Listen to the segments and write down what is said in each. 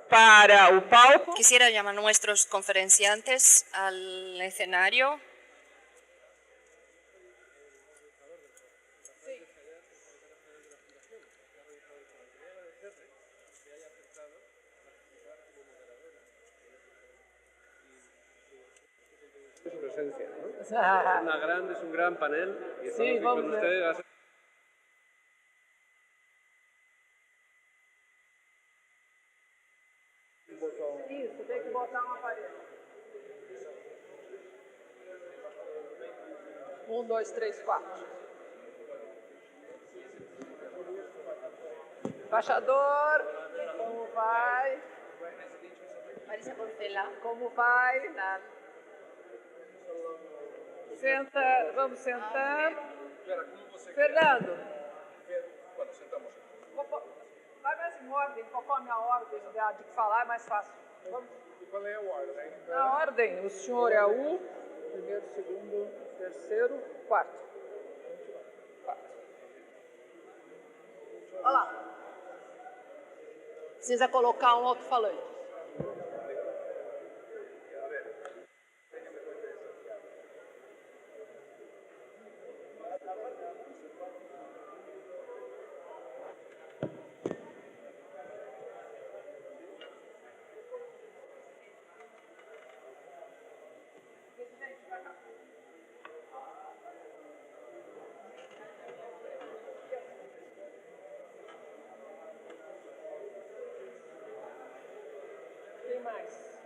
para o palco. Quisiera llamar a nuestros conferenciantes al escenario. Su presencia, ¿no? Es un gran panel y estamos aquí con ustedes. Isso, tem que botar um aparelho. 1, 2, 3, 4. Embaixador, como vai? Marisa Portela. Como vai? Senta, vamos sentar. Fernando. Quando sentamos. Vai mais em ordem, conforme a ordem de falar é mais fácil. Vamos. E qual é a ordem? A ordem, o senhor é o primeiro, segundo, terceiro, quarto. Olha lá. Precisa colocar um alto-falante. Quem mais?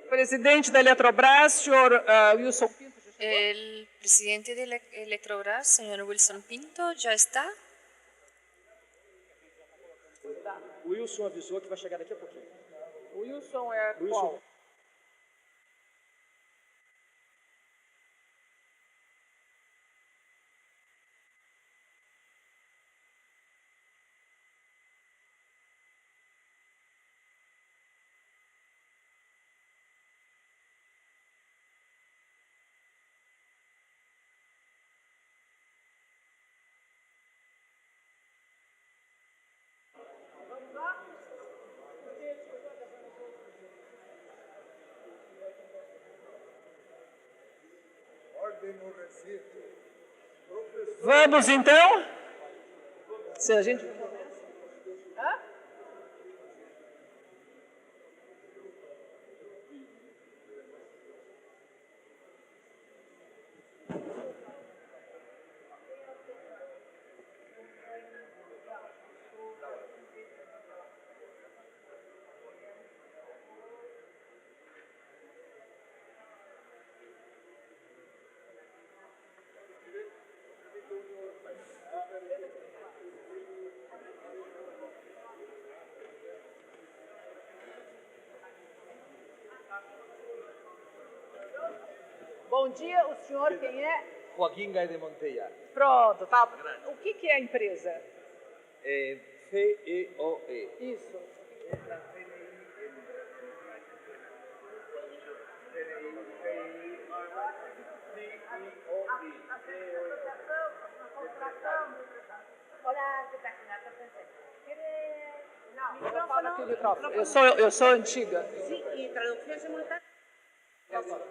Presidente da Eletrobras, senhor Wilson Pinto. El presidente de Eletrobras, señor Wilson Pinto, ¿ya está? O Wilson avisou que vai chegar daqui a pouquinho. O Wilson é Wilson. qual? Ordem no recinto. Vamos então? Se a gente... Hã? Bom dia, o senhor quem é? Joaquim Gai de Monteia. Pronto, tá. O que é a empresa? CEOE. Isso. Não, fala aqui o microfone. Eu sou antiga. Sí, y traducción simultánea.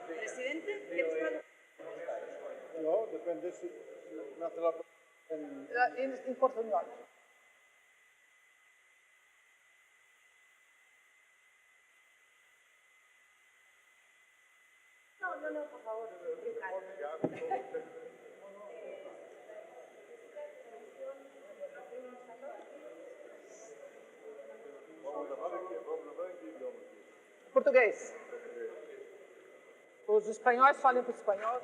Presidente, ¿quieres traducir? No, depende se na tela Em português. No, por favor. Português. Os espanhóis falam para os espanhóis.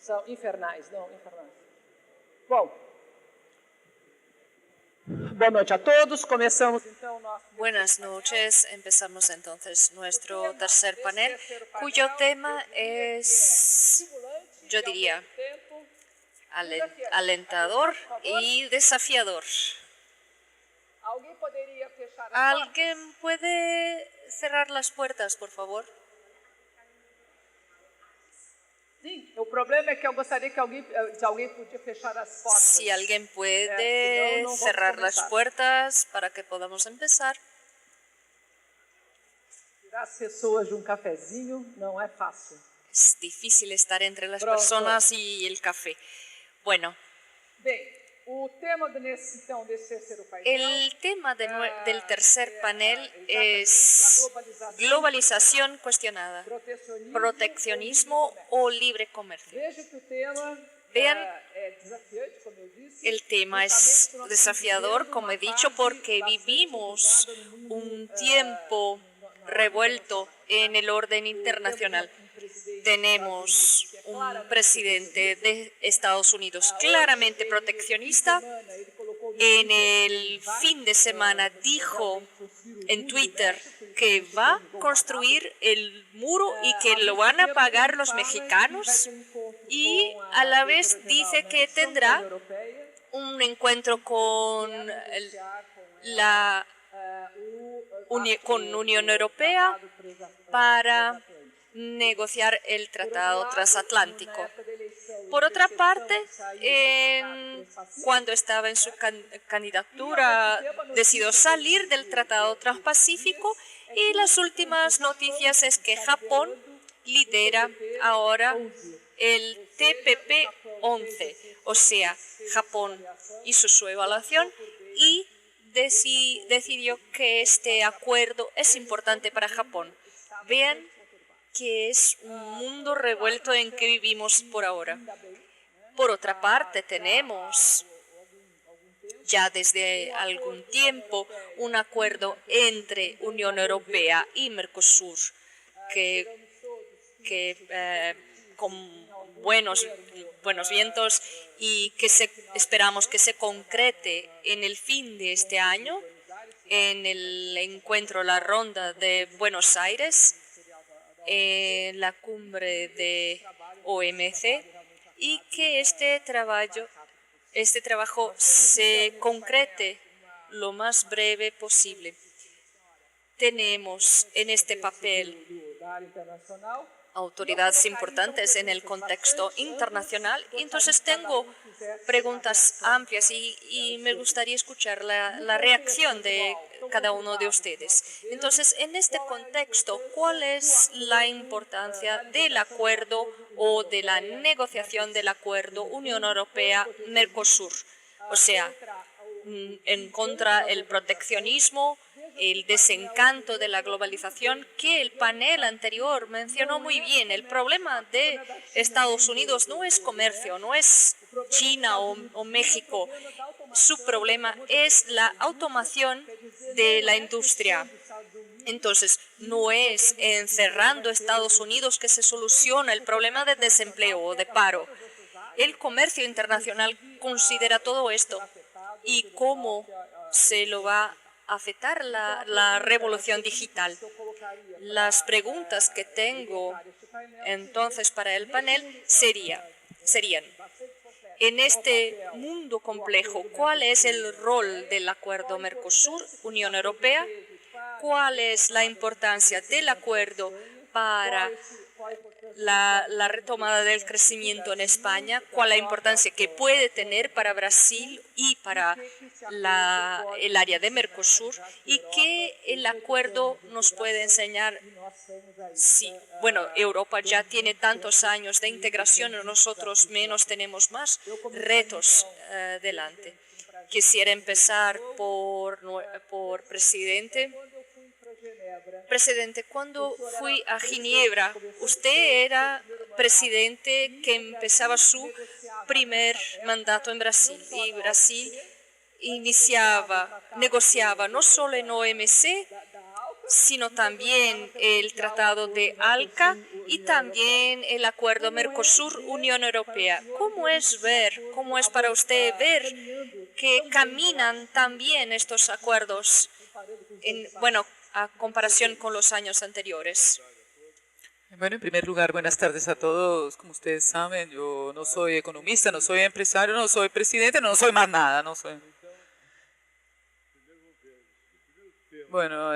São infernais, não, infernais. Bom, boa noite a todos. Começamos então nosso... Buenas noches. Empezamos entonces nuestro tercer panel, cuyo tema es yo diría, Ao mesmo tempo, alentador y desafiador. alguém poderia fechar as portas? ¿Alguien puede cerrar las puertas, por favor? Sim, o problema é que eu gostaria que alguém podia fechar as portas. Si alguien puede si no, no vamos cerrar las comenzar. puertas para que podamos empezar. Tirar as pessoas de um cafezinho não é fácil. Es difícil estar entre las Pronto. personas y el café. Bueno, Bem, o tema desse terceiro painel el tema del tercer panel exatamente es a globalización cuestionada, proteccionismo o libre comercio. Veja que o tema Vean, é desafiante, como eu disse. El tema es justamente nós desafiador, estamos como he vivendo dicho, uma porque fase vivimos bastante complicada no mundo, un tiempo revuelto en el orden internacional. Tenemos un presidente de Estados Unidos claramente proteccionista. En el fin de semana dijo en Twitter que va a construir el muro y que lo van a pagar los mexicanos, y a la vez dice que tendrá un encuentro con la Unión Europea para negociar el tratado transatlántico. Por otra parte, cuando estaba en su candidatura, decidió salir del Tratado Transpacífico, y las últimas noticias es que Japón lidera ahora el TPP-11, o sea, Japón hizo su evaluación y decidió que este acuerdo es importante para Japón. Vean que es un mundo revuelto en que vivimos por ahora. Por otra parte, tenemos ya desde algún tiempo un acuerdo entre Unión Europea y Mercosur que con buenos vientos, y que esperamos que se concrete en el fin de este año en el encuentro, la ronda de Buenos Aires, en la cumbre de OMC, y que este trabajo se concrete lo más breve posible. Tenemos en este papel autoridades importantes en el contexto internacional, y entonces tengo preguntas amplias y me gustaría escuchar la reacción de cada uno de ustedes. Entonces, en este contexto, ¿cuál es la importancia del acuerdo o de la negociación del acuerdo Unión Europea-Mercosur? O sea, en contra del proteccionismo, el desencanto de la globalización, que el panel anterior mencionó muy bien. El problema de Estados Unidos no es comercio, no es China o México. Su problema es la automación de la industria. Entonces, no es encerrando a Estados Unidos que se soluciona el problema de desempleo o de paro. El comercio internacional considera todo esto, y cómo se lo va a afectar la revolución digital. Las preguntas que tengo entonces para el panel serían, en este mundo complejo, ¿cuál es el rol del acuerdo Mercosur-Unión Europea? ¿Cuál es la importancia del acuerdo para la retomada del crecimiento en España? ¿Cuál es la importancia que puede tener para Brasil y para el área de Mercosur? ¿Y qué el acuerdo nos puede enseñar? Sí, bueno, Europa ya tiene tantos años de integración, nosotros menos, tenemos más retos delante. Quisiera empezar por presidente. Presidente, cuando fui a Ginebra, usted era presidente que empezaba su primer mandato en Brasil, y Brasil negociaba no solo en OMC, sino también el Tratado de ALCA y también el Acuerdo Mercosur-Unión Europea. ¿Cómo es para usted ver que caminan también estos acuerdos, a comparación con los años anteriores? Bueno, en primer lugar, buenas tardes a todos. Como ustedes saben, yo no soy economista, no soy empresario, no soy presidente, no soy más nada, no soy. Bueno,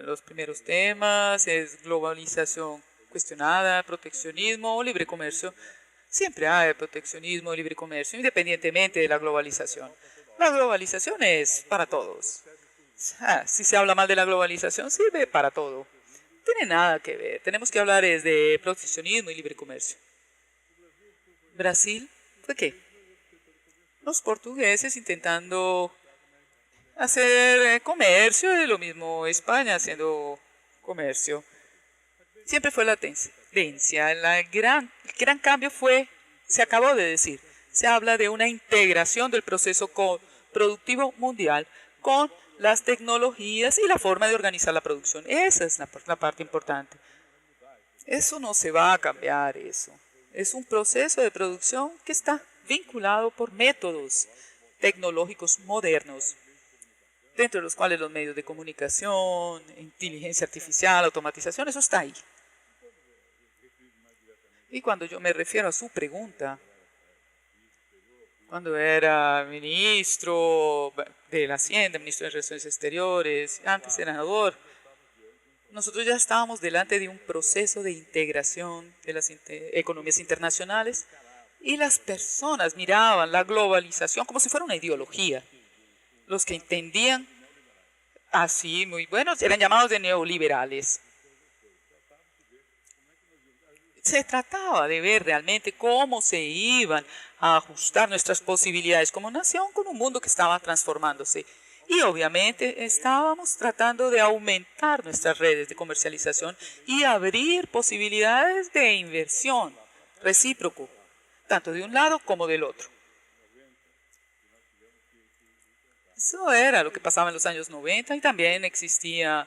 los primeros temas es globalización cuestionada, proteccionismo o libre comercio. Siempre hay proteccionismo, libre comercio, independientemente de la globalización. La globalización es para todos. Si se habla mal de la globalización, sirve para todo. No tiene nada que ver. Tenemos que hablar es de proteccionismo y libre comercio. Brasil, ¿fue qué? Los portugueses intentando hacer comercio y lo mismo España haciendo comercio. Siempre fue la tendencia. El gran cambio fue, se acabó de decir, se habla de una integración del proceso productivo mundial con las tecnologías y la forma de organizar la producción. Esa es la parte importante. Eso no se va a cambiar, eso. Es un proceso de producción que está vinculado por métodos tecnológicos modernos, dentro de los cuales los medios de comunicación, inteligencia artificial, automatización, eso está ahí. Y cuando yo me refiero a su pregunta, cuando era ministro de la Hacienda, ministro de Relaciones Exteriores, antes senador, nosotros ya estábamos delante de un proceso de integración de las economías internacionales y las personas miraban la globalización como si fuera una ideología. Los que entendían así, muy buenos, eran llamados de neoliberales. Se trataba de ver realmente cómo se iban a ajustar nuestras posibilidades como nación con un mundo que estaba transformándose. Y obviamente estábamos tratando de aumentar nuestras redes de comercialización y abrir posibilidades de inversión recíproco, tanto de un lado como del otro. Eso era lo que pasaba en los años 90 y también existía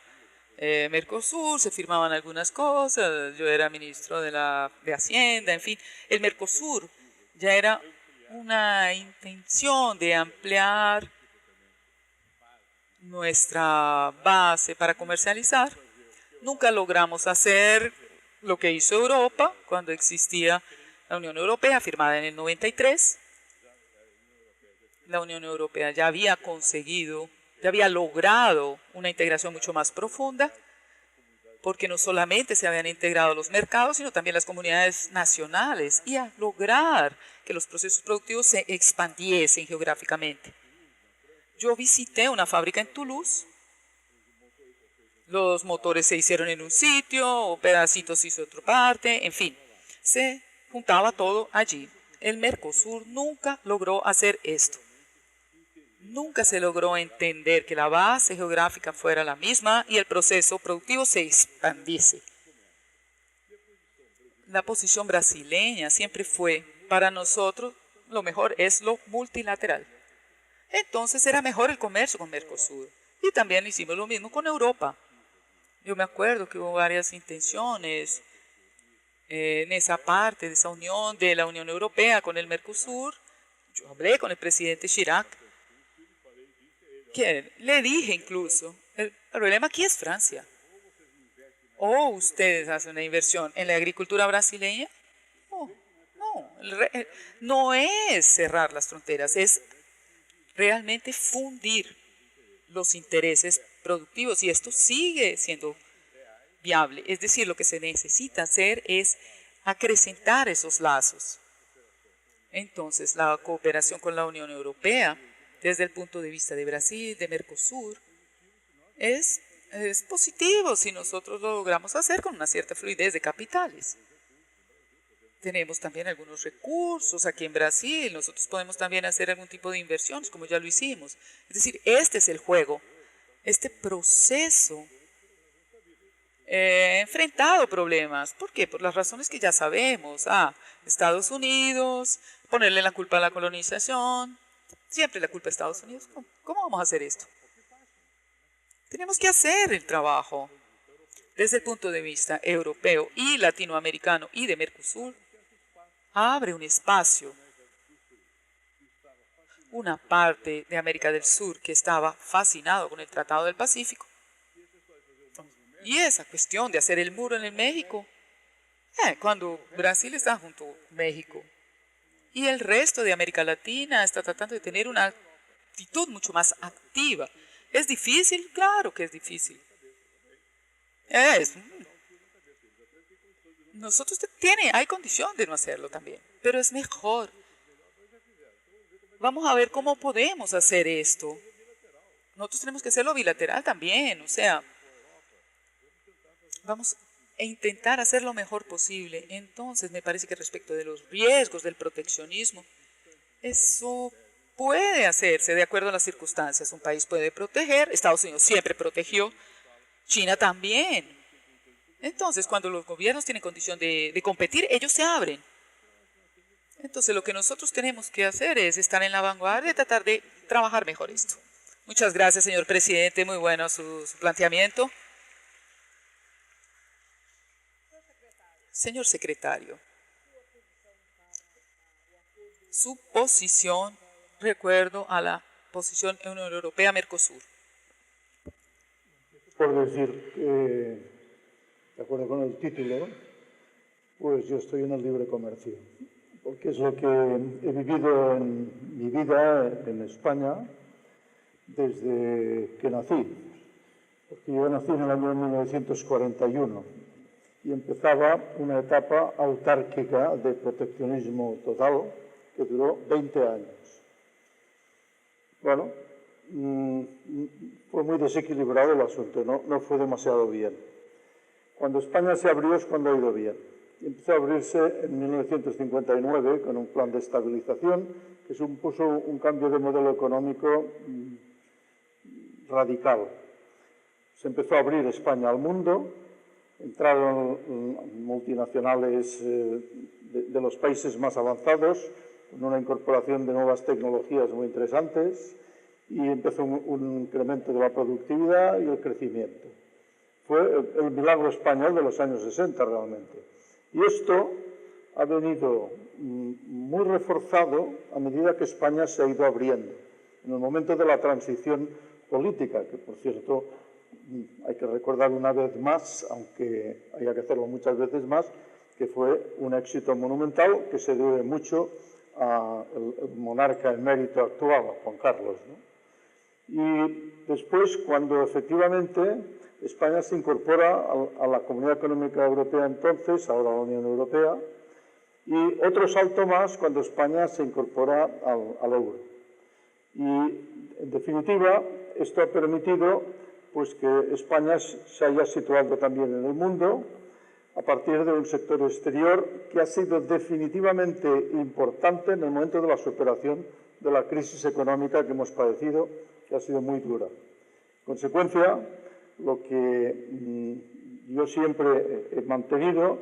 Mercosur, se firmaban algunas cosas, yo era ministro de Hacienda, en fin. El Mercosur ya era una intención de ampliar nuestra base para comercializar. Nunca logramos hacer lo que hizo Europa cuando existía la Unión Europea, firmada en el 93. La Unión Europea ya había conseguido, ya había logrado una integración mucho más profunda, porque no solamente se habían integrado los mercados, sino también las comunidades nacionales, y a lograr que los procesos productivos se expandiesen geográficamente. Yo visité una fábrica en Toulouse, los motores se hicieron en un sitio, o pedacitos se hizo en otra parte, en fin, se juntaba todo allí. El Mercosur nunca logró hacer esto. Nunca se logró entender que la base geográfica fuera la misma y el proceso productivo se expandiese. La posición brasileña siempre fue, para nosotros, lo mejor es lo multilateral. Entonces era mejor el comercio con Mercosur. Y también hicimos lo mismo con Europa. Yo me acuerdo que hubo varias intenciones en esa parte de esa unión de la Unión Europea con el Mercosur. Yo hablé con el presidente Chirac, que le dije incluso, el problema aquí es Francia. ¿O ustedes hacen una inversión en la agricultura brasileña? No es cerrar las fronteras, es realmente fundir los intereses productivos y esto sigue siendo viable. Es decir, lo que se necesita hacer es acrecentar esos lazos. Entonces, la cooperación con la Unión Europea, desde el punto de vista de Brasil, de Mercosur, es positivo si nosotros lo logramos hacer con una cierta fluidez de capitales. Tenemos también algunos recursos aquí en Brasil, nosotros podemos también hacer algún tipo de inversiones, como ya lo hicimos. Es decir, este es el juego, este proceso enfrentado problemas. ¿Por qué? Por las razones que ya sabemos. Estados Unidos, ponerle la culpa a la colonización, siempre la culpa a Estados Unidos. ¿Cómo vamos a hacer esto? Tenemos que hacer el trabajo desde el punto de vista europeo y latinoamericano y de Mercosur. Abre un espacio, una parte de América del Sur que estaba fascinado con el Tratado del Pacífico. Y esa cuestión de hacer el muro en el México Cuando Brasil está junto a México y el resto de América Latina está tratando de tener una actitud mucho más activa. ¿Es difícil? Claro que es difícil. Nosotros hay condición de no hacerlo también, pero es mejor. Vamos a ver cómo podemos hacer esto. Nosotros tenemos que hacerlo bilateral también, o sea, vamos a intentar hacer lo mejor posible. Entonces, me parece que respecto de los riesgos del proteccionismo, eso puede hacerse de acuerdo a las circunstancias. Un país puede proteger, Estados Unidos siempre protegió, China también. Entonces, cuando los gobiernos tienen condición de competir, ellos se abren. Entonces, lo que nosotros tenemos que hacer es estar en la vanguardia y tratar de trabajar mejor esto. Muchas gracias, señor presidente. Muy bueno su planteamiento. Señor secretario, su posición, recuerdo a la posición Unión Europea-Mercosur. Por decir que, de acuerdo con el título, pues yo estoy en el libre comercio, porque es lo que he vivido en mi vida en España desde que nací. Porque yo nací en el año 1941 y empezaba una etapa autárquica de proteccionismo total que duró 20 años. Bueno, fue muy desequilibrado el asunto, no fue demasiado bien. Cuando España se abrió es cuando ha ido bien. Empezó a abrirse en 1959 con un plan de estabilización que supuso un cambio de modelo económico radical. Se empezó a abrir España al mundo, entraron multinacionales de los países más avanzados, con una incorporación de nuevas tecnologías muy interesantes, y empezó un incremento de la productividad y el crecimiento. Fue el milagro español de los años 60 realmente. Y esto ha venido muy reforzado a medida que España se ha ido abriendo. En el momento de la transición política, que por cierto hay que recordar una vez más, aunque haya que hacerlo muchas veces más, que fue un éxito monumental que se debe mucho al monarca emérito actual, a Juan Carlos, ¿no? Y después, cuando efectivamente España se incorpora a la Comunidad Económica Europea entonces, ahora a la Unión Europea, y otro salto más cuando España se incorpora al euro. Y, en definitiva, esto ha permitido pues, que España se haya situado también en el mundo a partir de un sector exterior que ha sido definitivamente importante en el momento de la superación de la crisis económica que hemos padecido, que ha sido muy dura. En consecuencia, lo que yo siempre he mantenido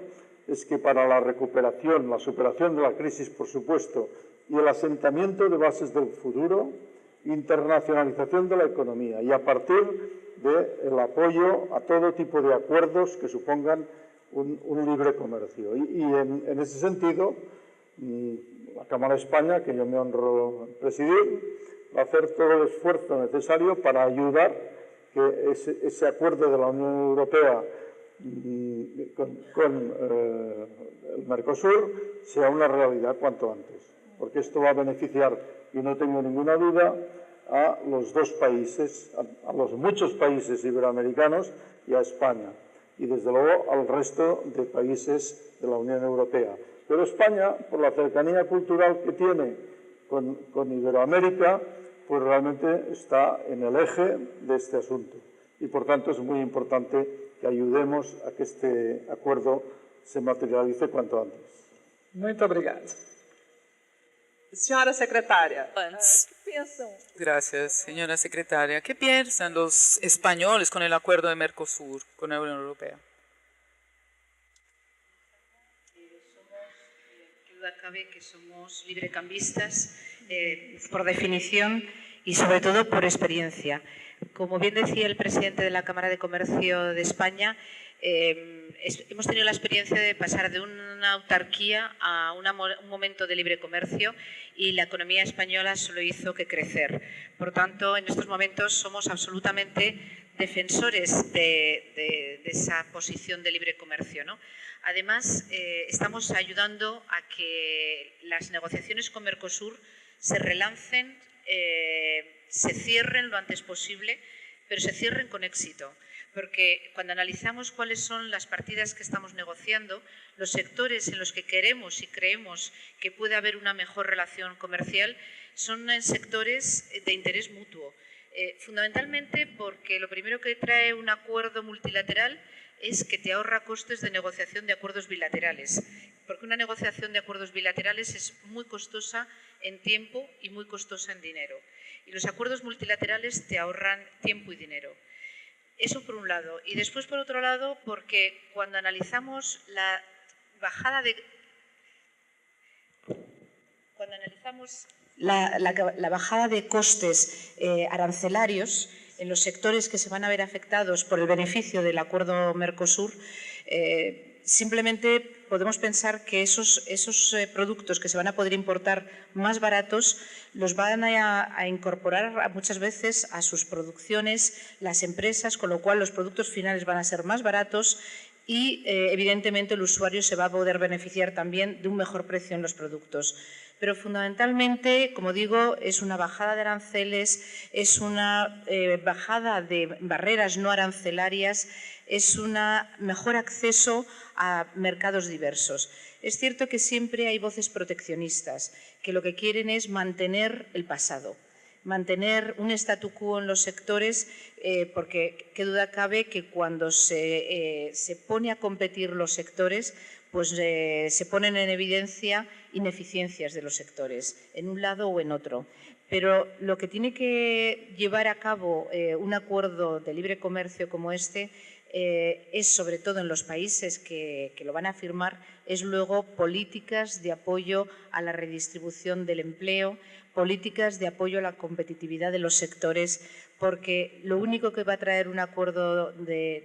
es que para la recuperación, la superación de la crisis, por supuesto, y el asentamiento de bases del futuro, internacionalización de la economía y a partir del apoyo a todo tipo de acuerdos que supongan un libre comercio. Y en ese sentido, la Cámara de España, que yo me honro presidir, va a hacer todo el esfuerzo necesario para ayudar que ese acuerdo de la Unión Europea con el Mercosur sea una realidad cuanto antes, porque esto va a beneficiar, y no tengo ninguna duda, a los dos países, a los muchos países iberoamericanos y a España, y desde luego al resto de países de la Unión Europea. Pero España, por la cercanía cultural que tiene con Iberoamérica, pues realmente está en el eje de este asunto. Y por tanto es muy importante que ayudemos a que este acuerdo se materialice cuanto antes. Muito obrigada. Senhora secretária, ¿qué piensan? Gracias, señora secretaria. ¿Qué piensan los españoles con el acuerdo de Mercosur, con la Unión Europea? Duda cabe que somos librecambistas por definición y sobre todo por experiencia. Como bien decía el presidente de la Cámara de Comercio de España, hemos tenido la experiencia de pasar de una autarquía a un momento de libre comercio y la economía española solo hizo que crecer. Por tanto, en estos momentos somos absolutamente defensores de esa posición de libre comercio, ¿no? Además, estamos ayudando a que las negociaciones con Mercosur se relancen, se cierren lo antes posible, pero se cierren con éxito. Porque cuando analizamos cuáles son las partidas que estamos negociando, los sectores en los que queremos y creemos que puede haber una mejor relación comercial son sectores de interés mutuo. Fundamentalmente porque lo primero que trae un acuerdo multilateral es que te ahorra costes de negociación de acuerdos bilaterales, porque una negociación de acuerdos bilaterales es muy costosa en tiempo y muy costosa en dinero. Y los acuerdos multilaterales te ahorran tiempo y dinero. Eso por un lado. Y después, por otro lado, porque cuando analizamos la bajada de... Cuando analizamos la bajada de costes arancelarios en los sectores que se van a ver afectados por el beneficio del acuerdo Mercosur, simplemente podemos pensar que esos productos que se van a poder importar más baratos los van a incorporar muchas veces a sus producciones las empresas, con lo cual los productos finales van a ser más baratos y evidentemente el usuario se va a poder beneficiar también de un mejor precio en los productos. Pero fundamentalmente, como digo, es una bajada de aranceles, es una bajada de barreras no arancelarias, es un mejor acceso a mercados diversos. Es cierto que siempre hay voces proteccionistas que lo que quieren es mantener el pasado, mantener un statu quo en los sectores, porque qué duda cabe que cuando se pone a competir los sectores, pues se ponen en evidencia ineficiencias de los sectores, en un lado o en otro. Pero lo que tiene que llevar a cabo un acuerdo de libre comercio como este es, sobre todo en los países que lo van a firmar, es luego políticas de apoyo a la redistribución del empleo, políticas de apoyo a la competitividad de los sectores, porque lo único que va a traer un acuerdo de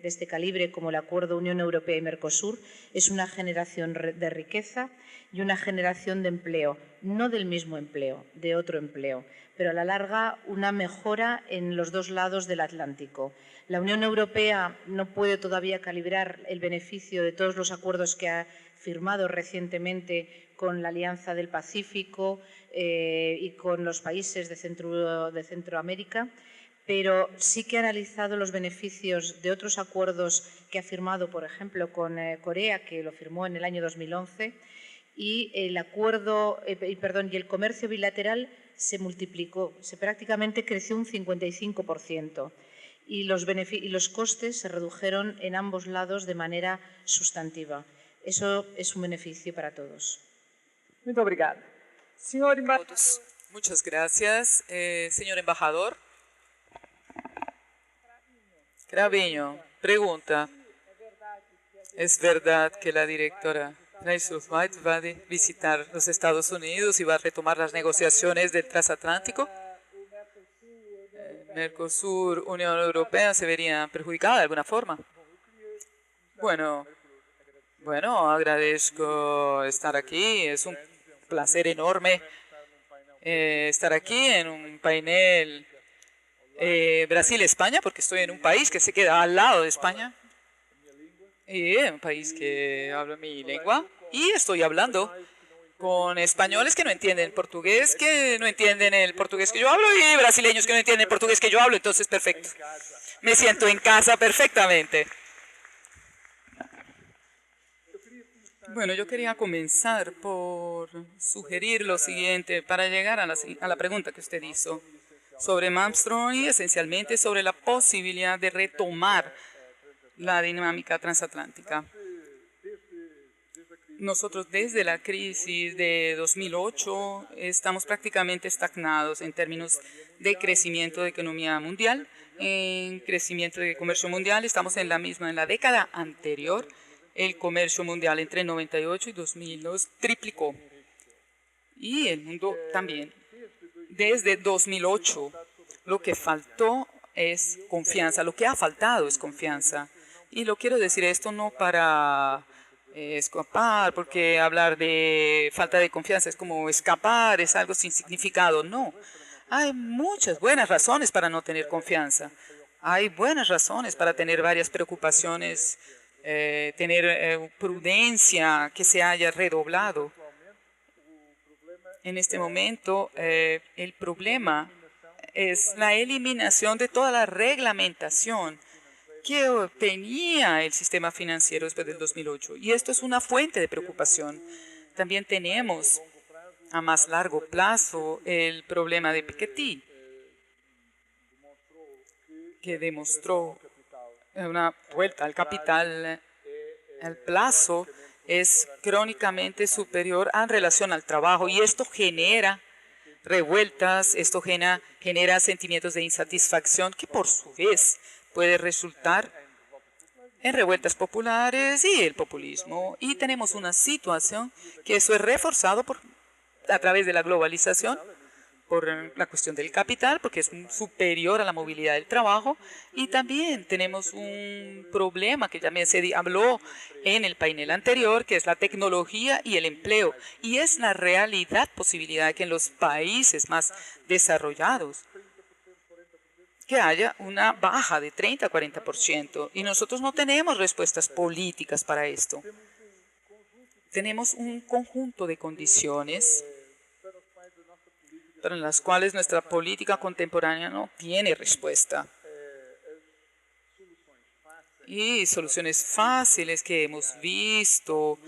este calibre, como el acuerdo Unión Europea y Mercosur, es una generación de riqueza y una generación de empleo, no del mismo empleo, de otro empleo, pero a la larga una mejora en los dos lados del Atlántico. La Unión Europea no puede todavía calibrar el beneficio de todos los acuerdos que ha firmado recientemente con la Alianza del Pacífico y con los países de Centroamérica, pero sí que ha analizado los beneficios de otros acuerdos que ha firmado, por ejemplo, con Corea, que lo firmó en el año 2011, y el comercio bilateral se multiplicó, prácticamente creció un 55%. Y los costes se redujeron en ambos lados de manera sustantiva. Eso es un beneficio para todos. Muito obrigada. Senhor embaixador. Todos. Muchas gracias. Señor embajador. Craviño, pregunta. ¿Es verdad que la directora Braithwaite va a visitar los Estados Unidos y va a retomar las negociaciones del transatlántico? Mercosur, Unión Europea se vería perjudicada de alguna forma. Bueno, agradezco estar aquí. Es un placer enorme estar aquí en un panel Brasil-España, porque estoy en un país que se queda al lado de España. Y en un país que habla mi lengua. Y estoy hablando con españoles que no entienden portugués, que no entienden el portugués que yo hablo, y brasileños que no entienden el portugués que yo hablo. Entonces, perfecto. Me siento en casa perfectamente. Bueno, yo quería comenzar por sugerir lo siguiente para llegar a la pregunta que usted hizo sobre Malmström y esencialmente sobre la posibilidad de retomar la dinámica transatlántica. Nosotros desde la crisis de 2008 estamos prácticamente estagnados en términos de crecimiento de economía mundial, en crecimiento de comercio mundial. Estamos en la década anterior. El comercio mundial entre 98 y 2002 triplicó. Y el mundo también. Desde 2008 lo que faltó es confianza. Lo que ha faltado es confianza. Y lo quiero decir esto no para escapar, porque hablar de falta de confianza es como escapar, es algo sin significado. No. Hay muchas buenas razones para no tener confianza. hay buenas razones para tener varias preocupaciones, tener prudencia que se haya redoblado. En este momento, el problema es la eliminación de toda la reglamentación que tenía el sistema financiero después del 2008. Y esto es una fuente de preocupación. También tenemos a más largo plazo el problema de Piketty, que demostró una vuelta al capital. El plazo es crónicamente superior en relación al trabajo y esto genera revueltas, esto genera sentimientos de insatisfacción que por su vez puede resultar en revueltas populares y el populismo. Y tenemos una situación que eso es reforzado a través de la globalización, por la cuestión del capital, porque es superior a la movilidad del trabajo. Y también tenemos un problema que también se habló en el panel anterior, que es la tecnología y el empleo. Y es la realidad, posibilidad de que en los países más desarrollados que haya una baja de 30 a 40%. Y nosotros no tenemos respuestas políticas para esto. Tenemos un conjunto de condiciones pero en las cuales nuestra política contemporánea no tiene respuesta. Y soluciones fáciles que hemos visto,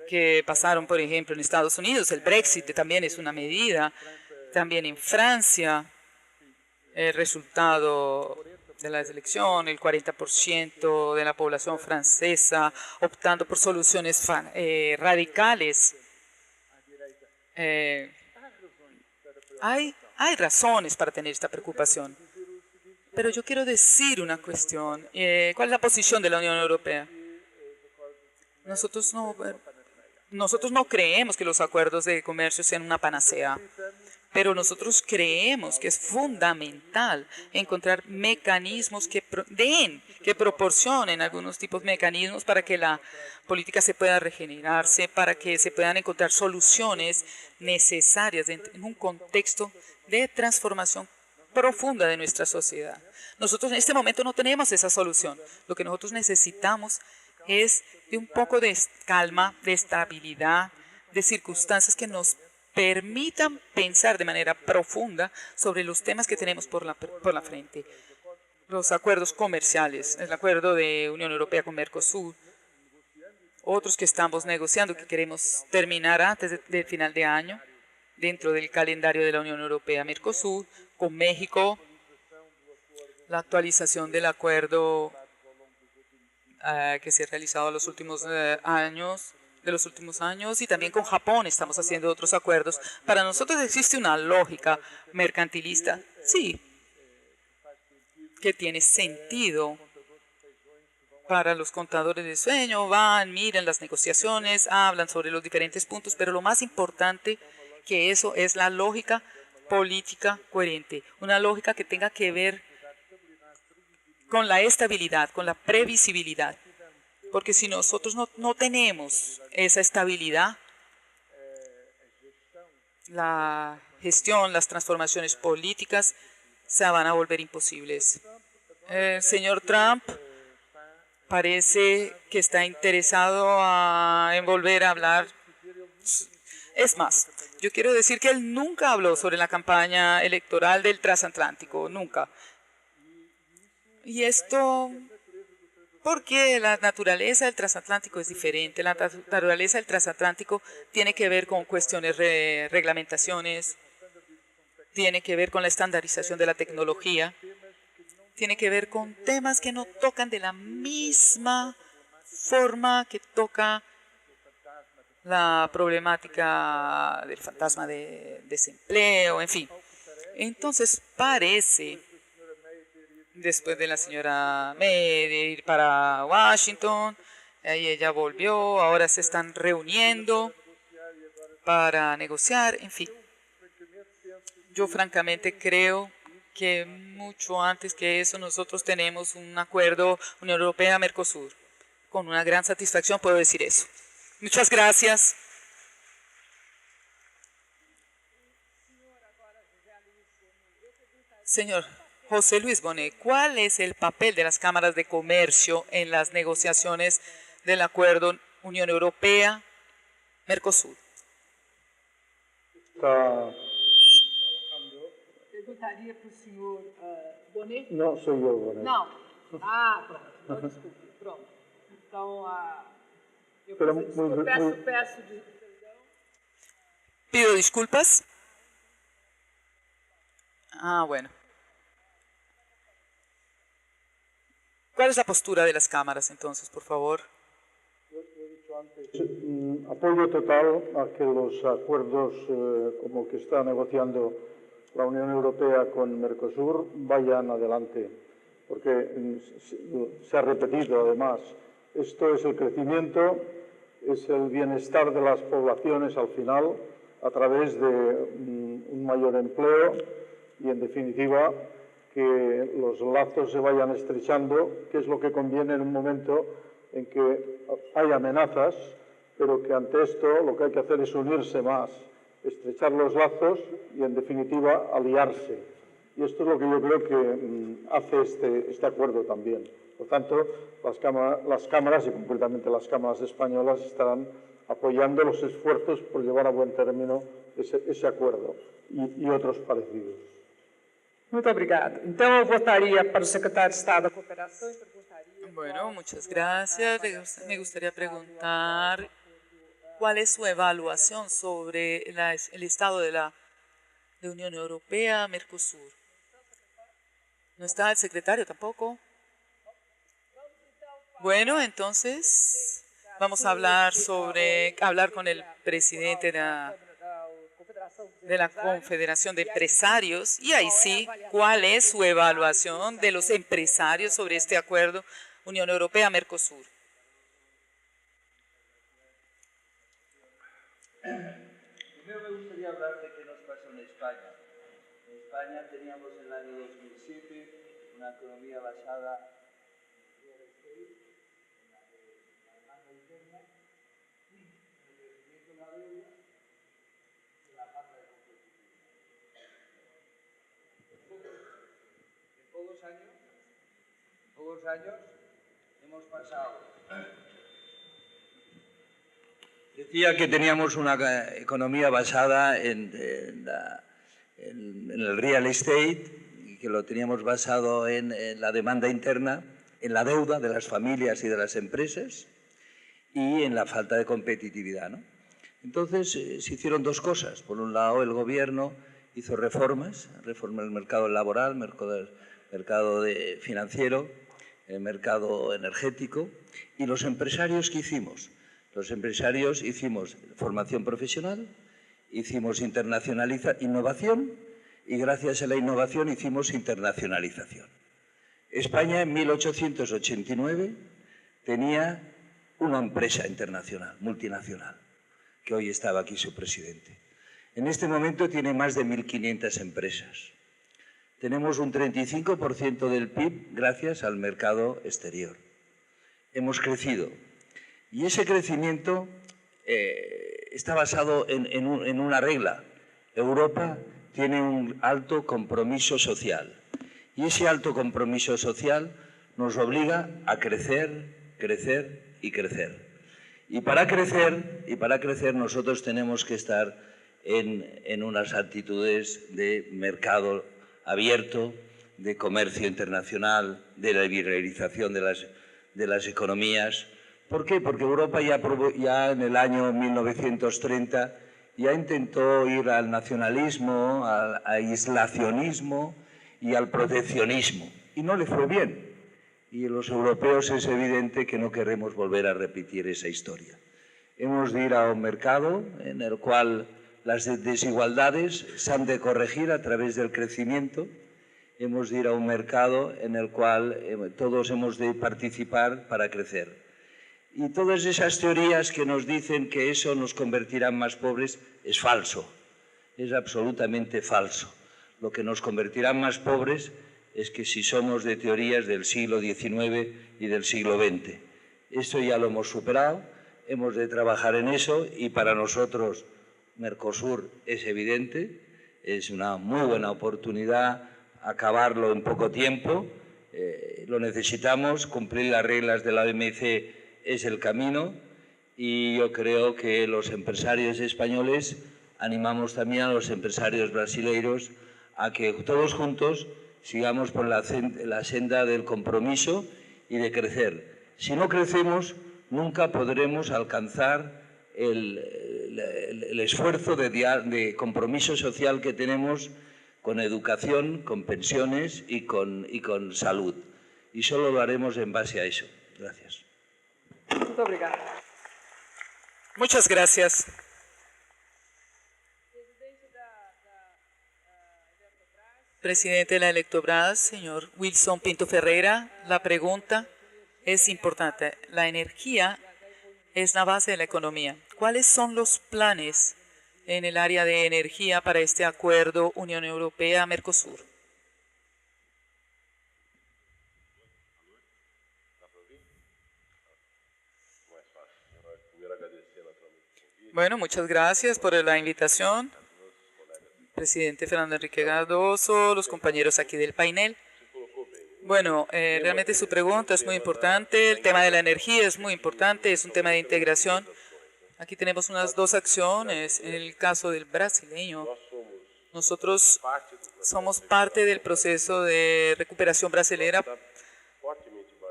que pasaron, por ejemplo, en Estados Unidos, el Brexit también es una medida, también en Francia, el resultado de la elección, el 40% de la población francesa optando por soluciones radicales. Hay razones para tener esta preocupación, pero yo quiero decir una cuestión. ¿Cuál es la posición de la Unión Europea? Nosotros no creemos que los acuerdos de comercio sean una panacea, pero nosotros creemos que es fundamental encontrar mecanismos que proporcionen algunos tipos de mecanismos para que la política se pueda regenerarse, para que se puedan encontrar soluciones necesarias en un contexto de transformación profunda de nuestra sociedad. Nosotros en este momento no tenemos esa solución. Lo que nosotros necesitamos es de un poco de calma, de estabilidad, de circunstancias que nos permitan pensar de manera profunda sobre los temas que tenemos por la frente. Los acuerdos comerciales, el acuerdo de Unión Europea con Mercosur, otros que estamos negociando, que queremos terminar antes del final de año, dentro del calendario de la Unión Europea-Mercosur, con México, la actualización del acuerdo que se ha realizado en los últimos años, y también con Japón estamos haciendo otros acuerdos. Para nosotros existe una lógica mercantilista, sí, que tiene sentido para los contadores de sueño, miran las negociaciones, hablan sobre los diferentes puntos, pero lo más importante que eso es la lógica política coherente, una lógica que tenga que ver con la estabilidad, con la previsibilidad. Porque si nosotros no tenemos esa estabilidad, la gestión, las transformaciones políticas se van a volver imposibles. El señor Trump parece que está interesado en volver a hablar. Es más, yo quiero decir que él nunca habló sobre la campaña electoral del transatlántico, nunca. Y esto porque la naturaleza del transatlántico es diferente. La naturaleza del transatlántico tiene que ver con cuestiones de reglamentaciones, tiene que ver con la estandarización de la tecnología, tiene que ver con temas que no tocan de la misma forma que toca la problemática del fantasma de desempleo, en fin. Entonces parece, después de la señora May de ir para Washington, ahí ella volvió, ahora se están reuniendo para negociar, en fin. Yo francamente creo que mucho antes que eso nosotros tenemos un acuerdo Unión Europea-Mercosur. Con una gran satisfacción puedo decir eso. Muchas gracias. Señor, José Luis Bonet, ¿cuál es el papel de las cámaras de comercio en las negociaciones del acuerdo Unión Europea-Mercosur? Está... Perguntaria para o senhor Bonet? No, soy yo, Bonet. Não. Ah, pronto. Então, desculpe. Pronto. Então, eu Pero peço muy- perdão. Pido disculpas. Ah, bueno. ¿Cuál es la postura de las cámaras entonces, por favor? Apoyo total a que los acuerdos como que está negociando la Unión Europea con Mercosur vayan adelante, porque se ha repetido además, esto es el crecimiento, es el bienestar de las poblaciones al final a través de un mayor empleo y en definitiva que los lazos se vayan estrechando, que es lo que conviene en un momento en que hay amenazas, pero que ante esto lo que hay que hacer es unirse más, estrechar los lazos y, en definitiva, aliarse. Y esto es lo que yo creo que hace este acuerdo también. Por tanto, las cámaras, y concretamente las cámaras españolas, estarán apoyando los esfuerzos por llevar a buen término ese acuerdo y otros parecidos. Muito obrigada. Então, eu votaria para o secretário de Estado da Cooperação e perguntaria... Bueno, muchas gracias. Me gustaría preguntar cuál es su evaluación sobre el estado de la Unión Europea-Mercosur. ¿No está el secretario tampoco? Bueno, entonces vamos a hablar con el presidente de la Confederación de Empresarios y ahí sí, ¿cuál es su evaluación de los empresarios sobre este acuerdo Unión Europea-Mercosur? Primero me gustaría hablar de qué nos pasó en España. En España teníamos en el año 2007 una economía basada en real estate, en la demanda interna, y en el crecimiento de la deuda y la falta de competitividad. En pocos años hemos pasado. Decía que teníamos una economía basada en el real estate y que lo teníamos basado en la demanda interna, en la deuda de las familias y de las empresas y en la falta de competitividad, ¿no? Entonces se hicieron dos cosas. Por un lado, el gobierno hizo reformas del mercado laboral, mercado financiero, el mercado energético. ¿Y los empresarios qué hicimos? Los empresarios hicimos formación profesional, hicimos innovación y gracias a la innovación hicimos internacionalización. España en 1889 tenía una empresa internacional, multinacional, que hoy estaba aquí su presidente. En este momento tiene más de 1.500 empresas. Tenemos un 35% del PIB gracias al mercado exterior. Hemos crecido. Y ese crecimiento está basado en una regla. Europa tiene un alto compromiso social. Y ese alto compromiso social nos obliga a crecer, crecer y crecer. Y para crecer nosotros tenemos que estar en unas actitudes de mercado abierto, de comercio internacional, de la liberalización de las economías. ¿Por qué? Porque Europa ya en el año 1930 ya intentó ir al nacionalismo, al aislacionismo y al proteccionismo. Y no le fue bien. Y los europeos es evidente que no queremos volver a repetir esa historia. Hemos de ir a un mercado en el cual las desigualdades se han de corregir a través del crecimiento. Hemos de ir a un mercado en el cual todos hemos de participar para crecer. Y todas esas teorías que nos dicen que eso nos convertirá en más pobres es falso, es absolutamente falso. Lo que nos convertirá en más pobres es que si somos de teorías del siglo XIX y del siglo XX. Esto ya lo hemos superado, hemos de trabajar en eso y para nosotros Mercosur es evidente, es una muy buena oportunidad acabarlo en poco tiempo. Lo necesitamos, cumplir las reglas de la OMC es el camino, y yo creo que los empresarios españoles animamos también a los empresarios brasileiros a que todos juntos sigamos por la senda del compromiso y de crecer. Si no crecemos, nunca podremos alcanzar el esfuerzo de compromiso social que tenemos con educación, con pensiones y con salud. Y solo lo haremos en base a eso. Gracias. Muito obrigada. Muchas gracias. Presidente de la Electrobras, señor Wilson Pinto Ferreira, la pregunta es importante. La energía es la base de la economía. ¿Cuáles son los planes en el área de energía para este acuerdo Unión Europea-Mercosur? Bueno, muchas gracias por la invitación. Presidente Fernando Enrique Cardoso, los compañeros aquí del panel. Bueno, realmente su pregunta es muy importante. El tema de la energía es muy importante, es un tema de integración. Aquí tenemos unas dos acciones. En el caso del brasileño, nosotros somos parte del proceso de recuperación brasilera.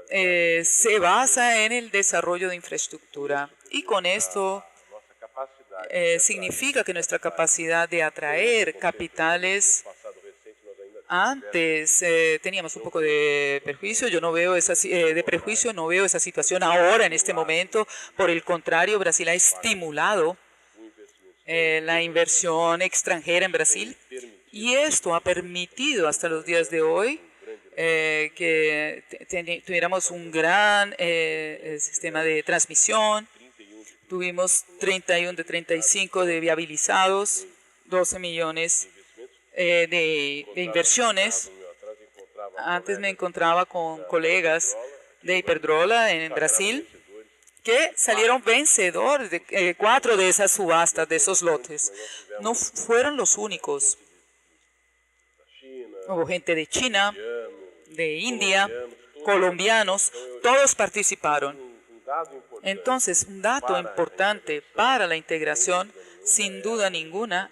Se basa en el desarrollo de infraestructura, y con esto significa que nuestra capacidad de atraer capitales, antes teníamos un poco de prejuicio, yo no veo esa situación ahora en este momento. Por el contrario, Brasil ha estimulado la inversión extranjera en Brasil, y esto ha permitido hasta los días de hoy que tuviéramos un gran sistema de transmisión. Tuvimos 31 de 35 de viabilizados, 12 millones de inversiones. Antes me encontraba con colegas de Iberdrola en Brasil que salieron vencedores de 4 de esas subastas, de esos lotes. No fueron los únicos. Hubo gente de China, de India, colombianos, todos participaron. Entonces, un dato importante para la integración, sin duda ninguna,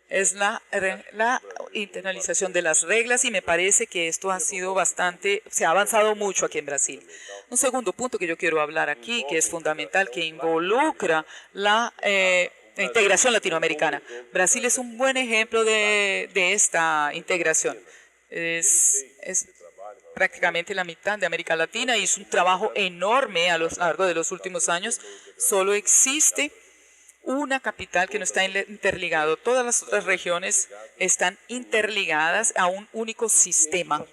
es la internalización de las reglas, y me parece que esto ha sido se ha avanzado mucho aquí en Brasil. Un segundo punto que yo quiero hablar aquí, que es fundamental, que involucra la integración latinoamericana. Brasil es un buen ejemplo de esta integración. Es prácticamente la mitad de América Latina, y es un trabajo enorme a lo largo de los últimos años. Solo existe una capital que no está interligado. Todas las otras regiones están interligadas a un único sistema.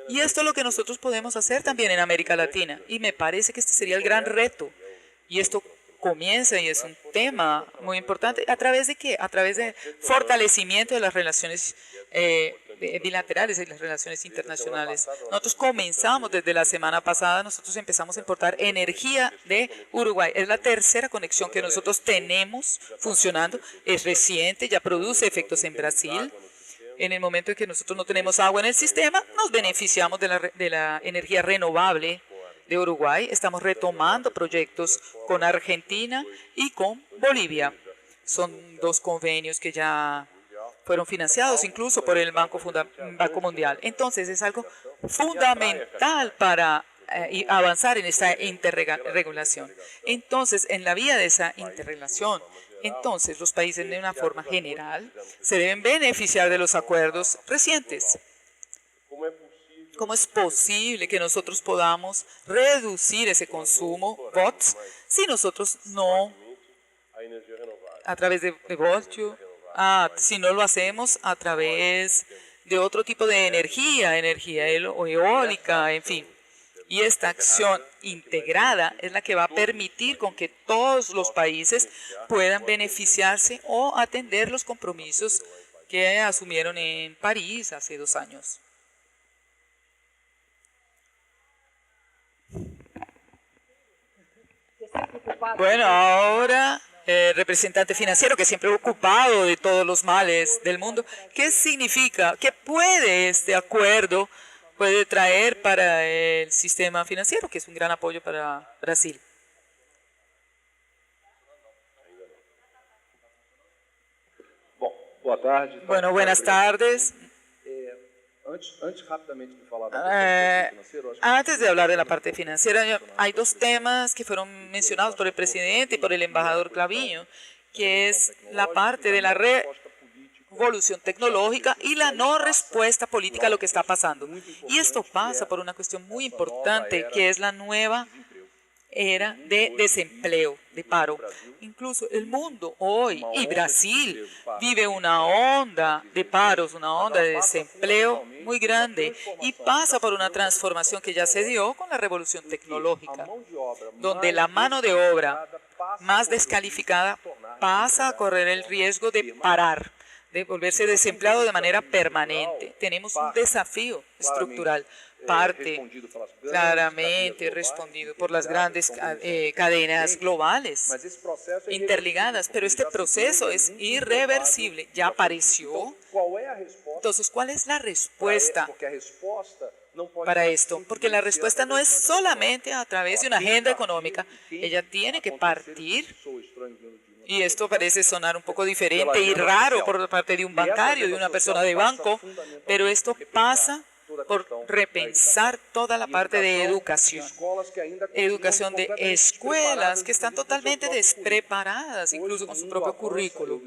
Y esto es lo que nosotros podemos hacer también en América Latina. Y me parece que este sería el gran reto. Y esto comienza, y es un tema muy importante, ¿a través de qué? A través de fortalecimiento de las relaciones bilaterales y las relaciones internacionales. Nosotros comenzamos desde la semana pasada, nosotros empezamos a importar energía de Uruguay. Es la tercera conexión que nosotros tenemos funcionando. Es reciente, ya produce efectos en Brasil. En el momento en que nosotros no tenemos agua en el sistema, nos beneficiamos de la energía renovable de Uruguay. Estamos retomando proyectos con Argentina y con Bolivia. Son dos convenios que ya fueron financiados incluso por el Banco Mundial. Entonces, es algo fundamental para avanzar en esta interregulación. Entonces, en la vía de esa interrelación, entonces los países de una forma general se deben beneficiar de los acuerdos recientes. ¿Cómo es posible que nosotros podamos reducir ese consumo, bots, si nosotros no, a través de voltio, si no lo hacemos a través de otro tipo de energía eólica, en fin? Y esta acción integrada es la que va a permitir con que todos los países puedan beneficiarse o atender los compromisos que asumieron en París hace 2 años. Bueno, ahora representante financiero que siempre ha ocupado de todos los males del mundo, ¿qué significa, qué puede este acuerdo traer para el sistema financiero, que es un gran apoyo para Brasil? Boa tarde. Bueno, buenas tardes. Antes rapidamente de falar da questão financeira, Antes de hablar de la parte financiera, hay dos temas que fueron mencionados por el presidente y por el embajador Claviño, que es la parte de la revolución tecnológica y la no respuesta política a lo que está pasando. Y esto pasa por una cuestión muy importante, que es la nueva era de desempleo, de paro. Incluso el mundo hoy y Brasil vive una onda de paros, una onda de desempleo muy grande y pasa por una transformación que ya se dio con la revolución tecnológica, donde la mano de obra más descalificada pasa a correr el riesgo de parar, de volverse desempleado de manera permanente. Tenemos un desafío estructural, parte claramente respondido por las grandes cadenas globales interligadas, pero este proceso es irreversible, ya apareció. Entonces, ¿cuál es la respuesta para esto? Porque la respuesta no es solamente a través de una agenda económica, ella tiene que partir. Y esto parece sonar un poco diferente y raro por parte de un bancario, de una persona de banco, pero esto pasa por repensar toda la parte de educación de escuelas que están totalmente despreparadas, incluso con su propio currículo.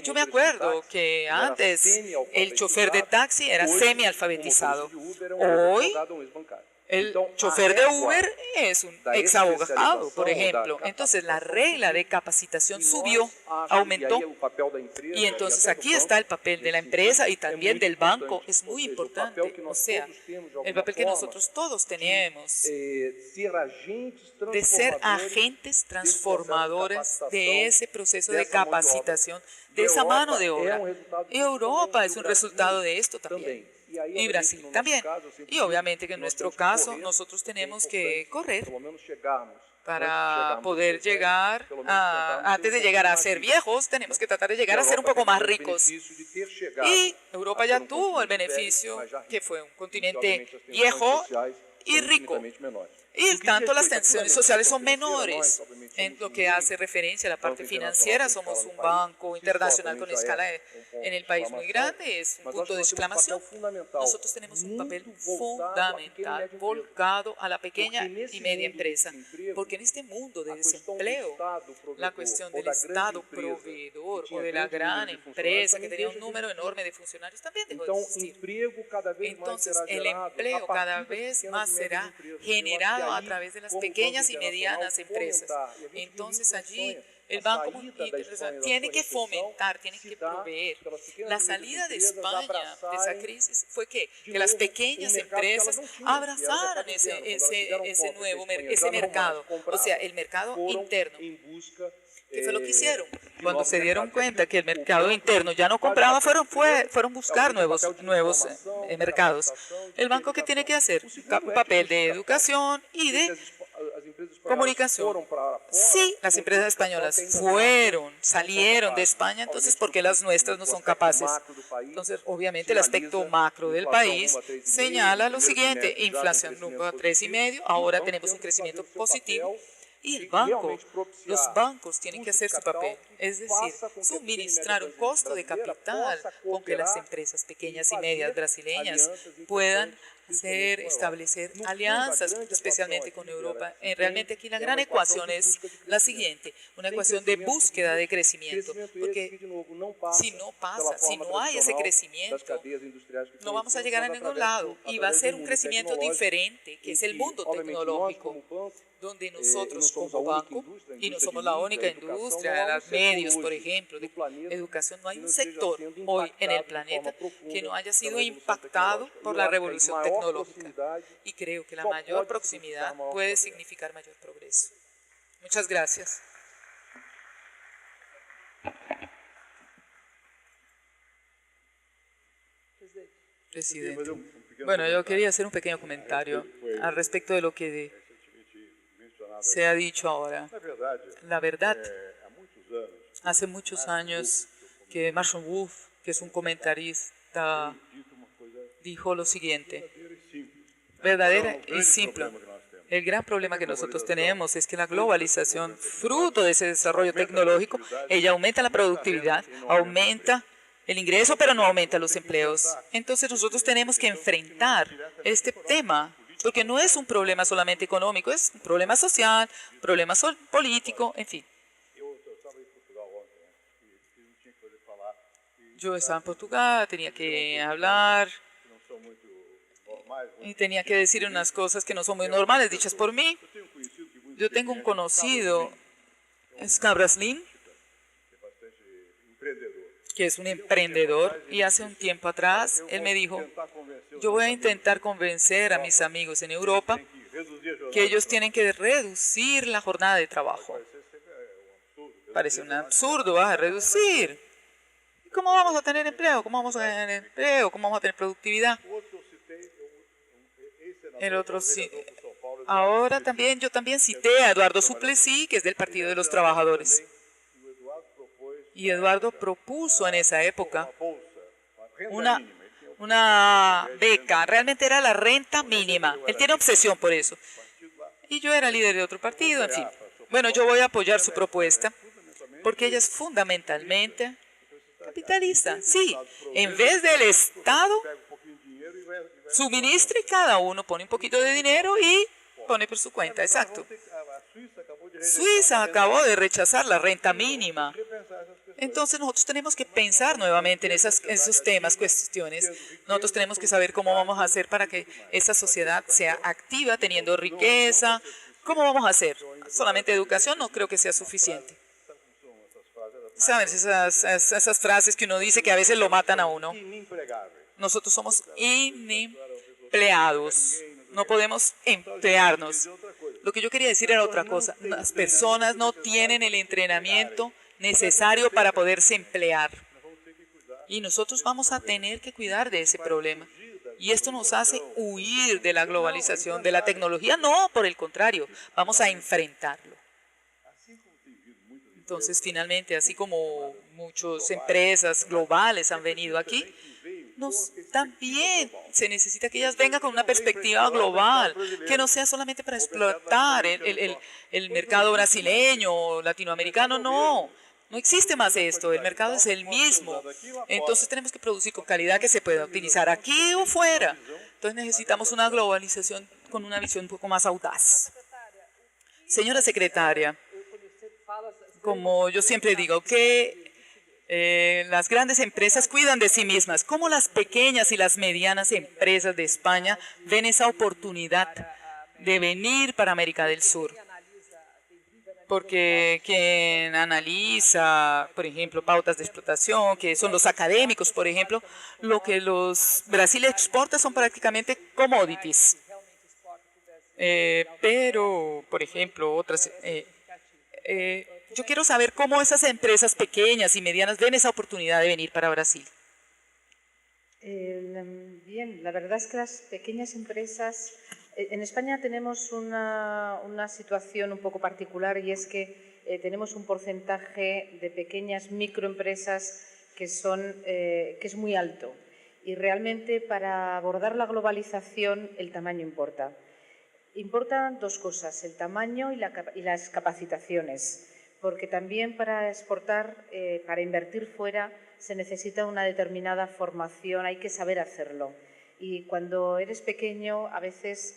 Yo me acuerdo que antes el chofer de taxi era semi-alfabetizado. Hoy el chofer de Uber es un ex abogado, por ejemplo. Entonces la regla de capacitación subió, aumentó. Y entonces aquí está el papel de la empresa y también del banco. Es muy importante. O sea, el papel que nosotros todos tenemos de ser agentes transformadores de ese proceso de capacitación, de esa mano de obra. Europa es un resultado de esto también. Y Brasil también. Y obviamente que en nuestro caso nosotros tenemos que correr para poder llegar antes de llegar a ser viejos, tenemos que tratar de llegar a ser un poco más ricos. Y Europa ya tuvo el beneficio, que fue un continente viejo y rico. Y tanto las tensiones sociales son menores en lo que hace referencia a la parte financiera. Somos un banco internacional con escala en el país muy grande, es un punto de exclamación. Nosotros tenemos un papel fundamental volcado a la pequeña y media empresa, porque en este mundo de desempleo, la cuestión del Estado proveedor o de la gran empresa que tenía un número enorme de funcionarios también dejó de existir. Entonces, el empleo cada vez más será generado a través de las pequeñas y medianas empresas. Entonces allí el Banco Mundial tiene que fomentar, tiene que proveer. La salida de España de esa crisis fue que las pequeñas empresas abrazaran ese mercado, o sea, el mercado interno. ¿Qué fue lo que hicieron? Cuando se dieron cuenta que el mercado interno ya no compraba, fueron buscar nuevos mercados. El banco, ¿qué tiene que hacer? Un papel de educación y de comunicación. Sí, las empresas españolas salieron de España, entonces ¿por qué las nuestras no son capaces? Entonces, obviamente, el aspecto macro del país señala lo siguiente: inflación rumbo a 3,5, ahora tenemos un crecimiento positivo. Y los bancos tienen que hacer su papel, es decir, suministrar un costo de capital con que las empresas pequeñas y medias brasileñas puedan establecer alianzas, especialmente con Europa. Realmente aquí la gran ecuación es la siguiente, una ecuación de búsqueda de crecimiento, porque si no hay ese crecimiento, no vamos a llegar a ningún lado y va a ser un crecimiento diferente, que es el mundo tecnológico, donde nosotros como banco, y no somos la única industria, los medios, por ejemplo, de educación, no hay un sector hoy en el planeta que no haya sido impactado por la revolución tecnológica. Y creo que la mayor proximidad puede significar mayor progreso. Muchas gracias. Presidente. Bueno, yo quería hacer un pequeño comentario al respecto de lo que se ha dicho ahora. La verdad hace muchos años que Marshall Wolf, que es un comentarista, dijo lo siguiente: verdadera y simple. El gran problema que nosotros tenemos es que la globalización, fruto de ese desarrollo tecnológico, ella aumenta la productividad, aumenta el ingreso, pero no aumenta los empleos. Entonces nosotros tenemos que enfrentar este tema, porque no es un problema solamente económico, es un problema social, un problema político, en fin. Yo estaba en Portugal, tenía que hablar y tenía que decir unas cosas que no son muy normales, dichas por mí. Yo tengo un conocido, es Cabraslim, que es un emprendedor, y hace un tiempo atrás él me dijo: yo voy a intentar convencer a mis amigos en Europa que ellos tienen que reducir la jornada de trabajo. Parece un absurdo, ¿vas a reducir? ¿Cómo vamos a tener empleo? ¿Cómo vamos a tener empleo? ¿Cómo vamos a tener productividad? El otro sí. Ahora también, yo también cité a Eduardo Suplicy, que es del Partido de los Trabajadores. Y Eduardo propuso en esa época una beca, realmente era la renta mínima. Él tiene obsesión por eso. Y yo era líder de otro partido, en fin. Bueno, yo voy a apoyar su propuesta, porque ella es fundamentalmente capitalista. Sí, en vez del Estado suministra y cada uno pone un poquito de dinero y pone por su cuenta, exacto. Suiza acabó de rechazar la renta mínima. Entonces nosotros tenemos que pensar nuevamente en esos temas, cuestiones. Nosotros tenemos que saber cómo vamos a hacer para que esa sociedad sea activa, teniendo riqueza. ¿Cómo vamos a hacer? Solamente educación no creo que sea suficiente. ¿Sabes? Esas frases que uno dice que a veces lo matan a uno. Nosotros somos inempleados. No podemos emplearnos. Lo que yo quería decir era otra cosa. Las personas no tienen el entrenamiento necesario para poderse emplear. Y nosotros vamos a tener que cuidar de ese problema. Y esto nos hace huir de la globalización, de la tecnología. No, por el contrario, vamos a enfrentarlo. Entonces, finalmente, así como muchas empresas globales han venido aquí, también se necesita que ellas vengan con una perspectiva global, que no sea solamente para explotar el mercado brasileño o latinoamericano, no existe más esto, el mercado es el mismo. Entonces tenemos que producir con calidad que se pueda utilizar aquí o fuera. Entonces necesitamos una globalización con una visión un poco más audaz. Señora secretaria, como yo siempre digo, que las grandes empresas cuidan de sí mismas. ¿Cómo las pequeñas y las medianas empresas de España ven esa oportunidad de venir para América del Sur? Porque quien analiza, por ejemplo, pautas de explotación, que son los académicos, por ejemplo, lo que Brasil exporta son prácticamente commodities. Pero, por ejemplo, otras... yo quiero saber cómo esas empresas pequeñas y medianas ven esa oportunidad de venir para Brasil. Bien, la verdad es que las pequeñas empresas... En España tenemos una situación un poco particular, y es que tenemos un porcentaje de pequeñas microempresas que es muy alto. Y realmente para abordar la globalización el tamaño importa. Importan dos cosas, el tamaño y las capacitaciones. Porque también para exportar, para invertir fuera, se necesita una determinada formación, hay que saber hacerlo. Y cuando eres pequeño, a veces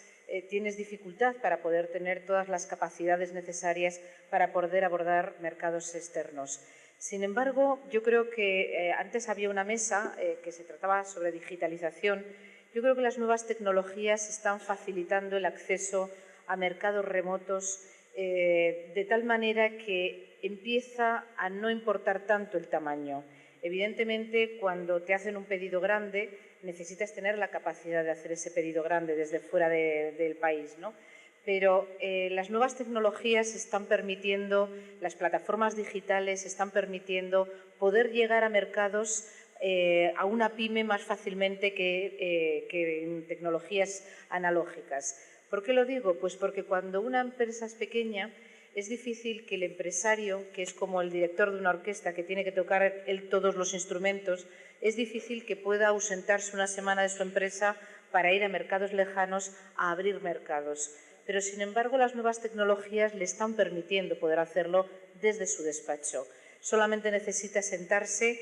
tienes dificultad para poder tener todas las capacidades necesarias para poder abordar mercados externos. Sin embargo, yo creo que antes había una mesa que se trataba sobre digitalización. Yo creo que las nuevas tecnologías están facilitando el acceso a mercados remotos de tal manera que empieza a no importar tanto el tamaño. Evidentemente, cuando te hacen un pedido grande, necesitas tener la capacidad de hacer ese pedido grande desde fuera del país, ¿no? Pero las nuevas tecnologías están permitiendo, las plataformas digitales están permitiendo poder llegar a mercados, a una pyme más fácilmente que en tecnologías analógicas. ¿Por qué lo digo? Pues porque cuando una empresa es pequeña, es difícil que el empresario, que es como el director de una orquesta que tiene que tocar él todos los instrumentos, es difícil que pueda ausentarse una semana de su empresa para ir a mercados lejanos a abrir mercados. Pero, sin embargo, las nuevas tecnologías le están permitiendo poder hacerlo desde su despacho. Solamente necesita sentarse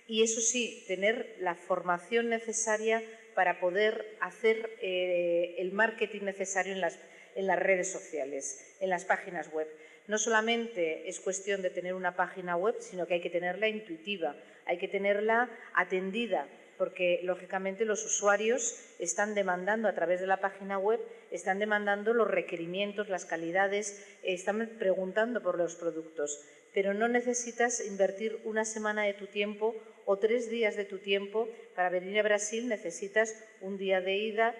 y, eso sí, tener la formación necesaria para poder hacer el marketing necesario en las redes sociales, en las páginas web. No solamente es cuestión de tener una página web, sino que hay que tenerla intuitiva, hay que tenerla atendida, porque lógicamente los usuarios están demandando a través de la página web, están demandando los requerimientos, las calidades, están preguntando por los productos, pero no necesitas invertir una semana de tu tiempo o 3 días de tu tiempo para venir a Brasil. Necesitas un día de ida,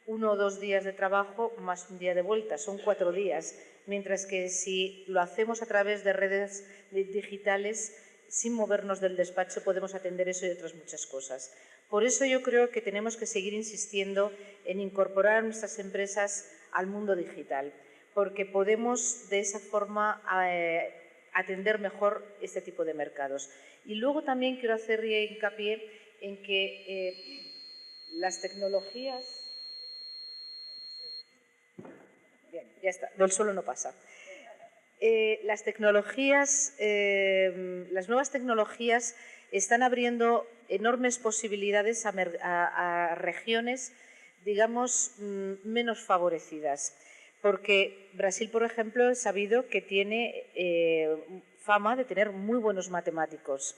1 o 2 días de trabajo más un día de vuelta, son 4 días, mientras que si lo hacemos a través de redes digitales, sin movernos del despacho, podemos atender eso y otras muchas cosas. Por eso yo creo que tenemos que seguir insistiendo en incorporar a nuestras empresas al mundo digital, porque podemos de esa forma atender mejor este tipo de mercados. Y luego también quiero hacer hincapié en que las tecnologías... Bien, ya está, del suelo no pasa. Las nuevas tecnologías están abriendo enormes posibilidades a regiones, digamos, menos favorecidas. Porque Brasil, por ejemplo, es sabido que tiene fama de tener muy buenos matemáticos.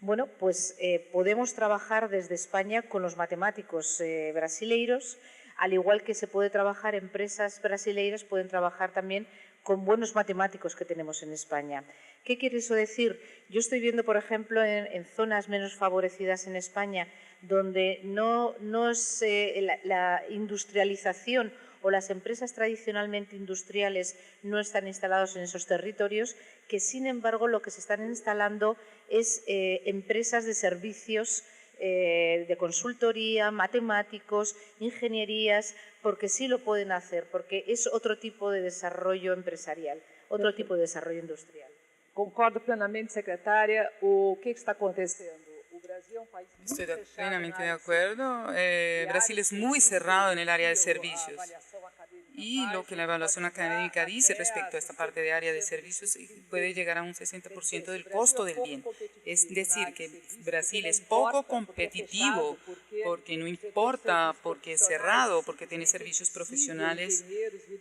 Bueno, pues podemos trabajar desde España con los matemáticos brasileiros, al igual que se puede trabajar, empresas brasileiras pueden trabajar también con buenos matemáticos que tenemos en España. ¿Qué quiere eso decir? Yo estoy viendo, por ejemplo, en zonas menos favorecidas en España, donde no es la industrialización o las empresas tradicionalmente industriales no están instalados en esos territorios, que sin embargo lo que se están instalando es empresas de servicios, de consultoría, matemáticos, ingenierías, porque sí lo pueden hacer, porque es otro tipo de desarrollo empresarial, otro tipo de desarrollo industrial. Concordo plenamente, secretária. O que está acontecendo? O Brasil é país muito Estoy fechado plenamente na de área acuerdo. Brasil es muy cerrado en el área de servicios. Y lo que la evaluación académica dice respecto a esta parte de área de servicios puede llegar a un 60% del costo del bien. Es decir, que Brasil es poco competitivo porque no importa, porque es cerrado, porque tiene servicios profesionales.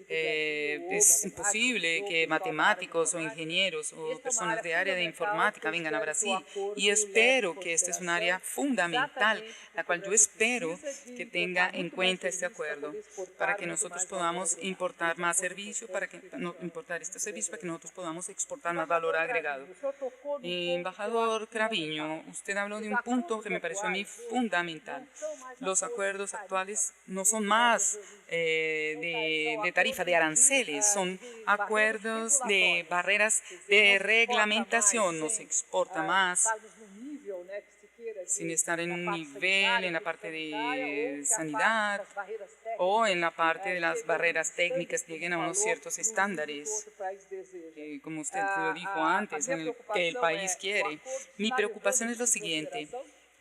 Es imposible que matemáticos o ingenieros o personas de área de informática vengan a Brasil. Y espero que esta es un área fundamental, la cual yo espero que tenga en cuenta este acuerdo para que nosotros podamos importar más servicio, para que importar este servicio, para que nosotros podamos exportar más valor agregado. Embajador Cravinho, usted habló de un punto que me pareció a mí fundamental. Los acuerdos actuales no son más de tarifa, de aranceles, son acuerdos de barreras de reglamentación, no se exporta más sin estar en un nivel en la parte de sanidad o en la parte de las barreras técnicas lleguen a unos ciertos estándares, como usted lo dijo antes, en el que el país quiere. Mi preocupación es lo siguiente,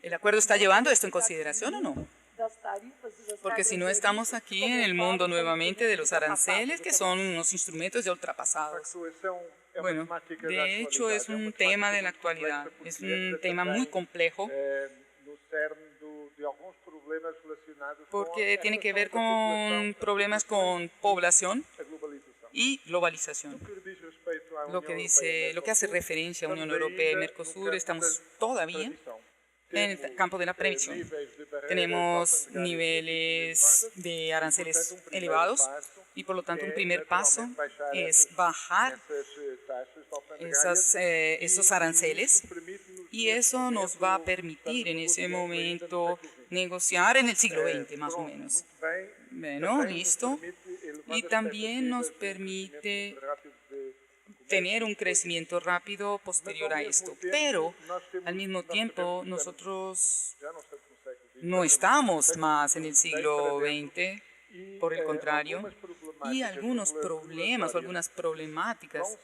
¿el acuerdo está llevando esto en consideración o no? Porque si no estamos aquí en el mundo nuevamente de los aranceles, que son unos instrumentos ya ultrapasados. Bueno, de hecho es un tema de la actualidad, es un tema muy complejo porque tiene que ver con problemas con población y globalización. Lo que hace referencia a Unión Europea y Mercosur, estamos todavía en el campo de la previsión. Tenemos niveles de aranceles elevados y por lo tanto un primer paso es bajar esos aranceles y eso nos va a permitir en ese momento negociar en el siglo XX más o menos. Bueno, listo. Y también nos permite tener un crecimiento rápido posterior a esto. Pero al mismo tiempo nosotros no estamos más en el siglo XX, por el contrario, y algunos problemas o algunas problemáticas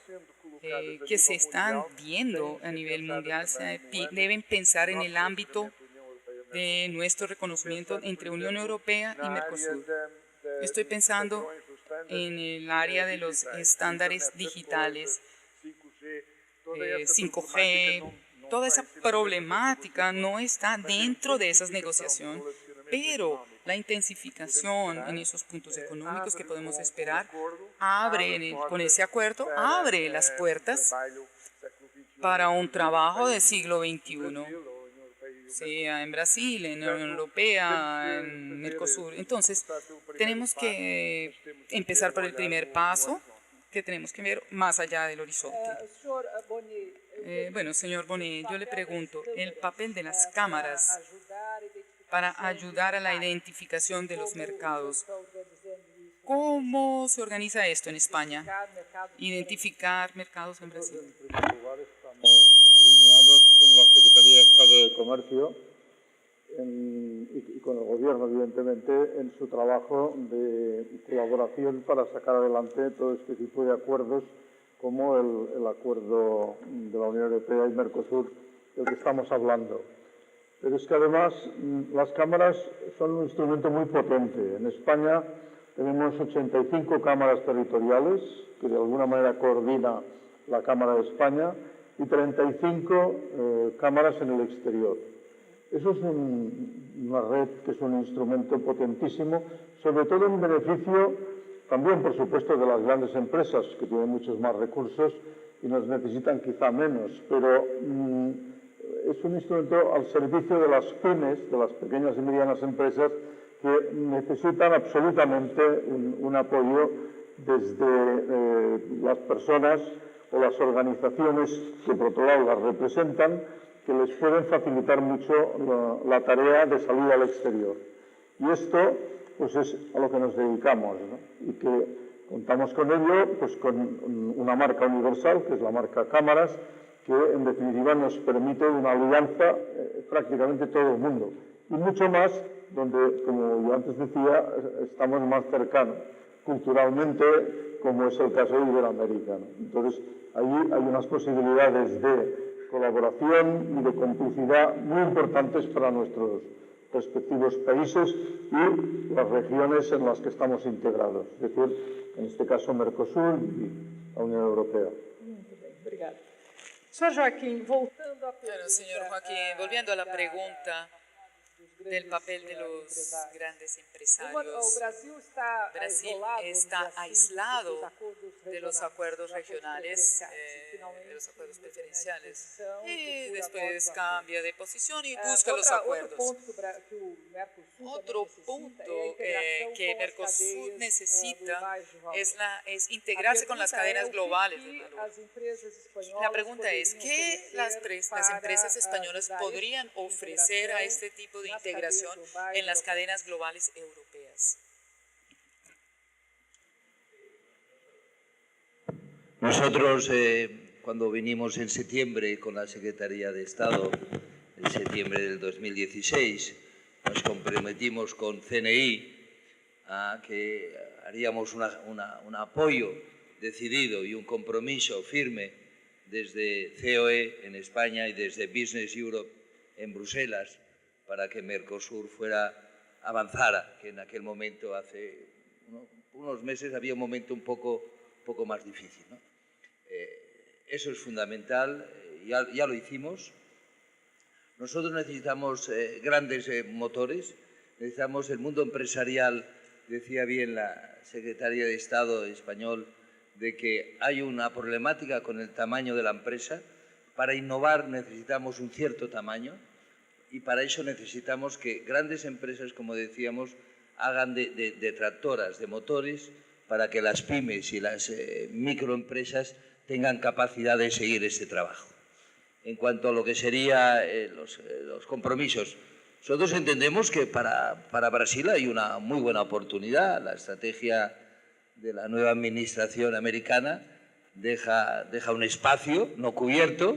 que se están viendo a nivel mundial deben pensar en el ámbito de nuestro reconocimiento entre Unión Europea y Mercosur. Estoy pensando en el área de los estándares digitales, 5G, toda esa problemática no está dentro de esas negociaciones, pero la intensificación en esos puntos económicos que podemos esperar con ese acuerdo, abre las puertas para un trabajo del siglo XXI, sea en Brasil, en la Unión Europea, en Mercosur. Entonces, tenemos que empezar por el primer paso, que tenemos que ver más allá del horizonte. Bueno, señor Bonet, yo le pregunto, el papel de las cámaras para ayudar a la identificación de los mercados. ¿Cómo se organiza esto en España? Identificar mercados en Brasil. En primer lugar, estamos alineados con la Secretaría de Estado de Comercio y con el Gobierno, evidentemente, en su trabajo de colaboración para sacar adelante todo este tipo de acuerdos, como el acuerdo de la Unión Europea y Mercosur, del que estamos hablando. Pero es que además las cámaras son un instrumento muy potente. En España tenemos 85 cámaras territoriales, que de alguna manera coordina la Cámara de España, y 35 cámaras en el exterior. Eso es una red que es un instrumento potentísimo, sobre todo en beneficio también, por supuesto, de las grandes empresas, que tienen muchos más recursos y nos necesitan quizá menos, pero es un instrumento al servicio de las pymes, de las pequeñas y medianas empresas, que necesitan absolutamente un apoyo desde las personas o las organizaciones que por otro lado las representan, que les pueden facilitar mucho la tarea de salir al exterior. Y esto pues es a lo que nos dedicamos, ¿no? Y que contamos con ello pues con una marca universal, que es la marca Cámaras, que en definitiva nos permite una alianza prácticamente todo el mundo. Y mucho más donde, como yo antes decía, estamos más cercanos culturalmente, como es el caso de Iberoamérica, ¿no? Entonces, allí hay unas posibilidades de colaboración y de complicidad muy importantes para nuestros respectivos países y las regiones en las que estamos integrados, es decir, en este caso Mercosur y la Unión Europea. Muito bem, obrigada. Señor Joaquín, voltando a Claro, señor Joaquín, volviendo a la pregunta del papel de los grandes empresarios. Brasil está aislado de los acuerdos regionales, de los acuerdos preferenciales, y después cambia de posición y busca los acuerdos. Otro punto que Mercosur necesita es integrarse con las cadenas globales de valor. La pregunta es, ¿qué las empresas españolas podrían ofrecer a este tipo de integración en las cadenas globales europeas? Nosotros, cuando vinimos en septiembre con la Secretaría de Estado, en septiembre del 2016, nos comprometimos con CNI a que haríamos un apoyo decidido y un compromiso firme desde COE en España y desde Business Europe en Bruselas para que Mercosur avanzara, que en aquel momento, hace unos meses, había un momento un poco más difícil, ¿no? Eso es fundamental, ya lo hicimos. Nosotros necesitamos grandes motores, necesitamos el mundo empresarial, decía bien la Secretaria de Estado español, de que hay una problemática con el tamaño de la empresa. Para innovar necesitamos un cierto tamaño y para eso necesitamos que grandes empresas, como decíamos, hagan de tractoras, de motores, para que las pymes y las microempresas tengan capacidad de seguir este trabajo. En cuanto a lo que serían los compromisos, nosotros entendemos que para Brasil hay una muy buena oportunidad. La estrategia de la nueva administración americana deja un espacio no cubierto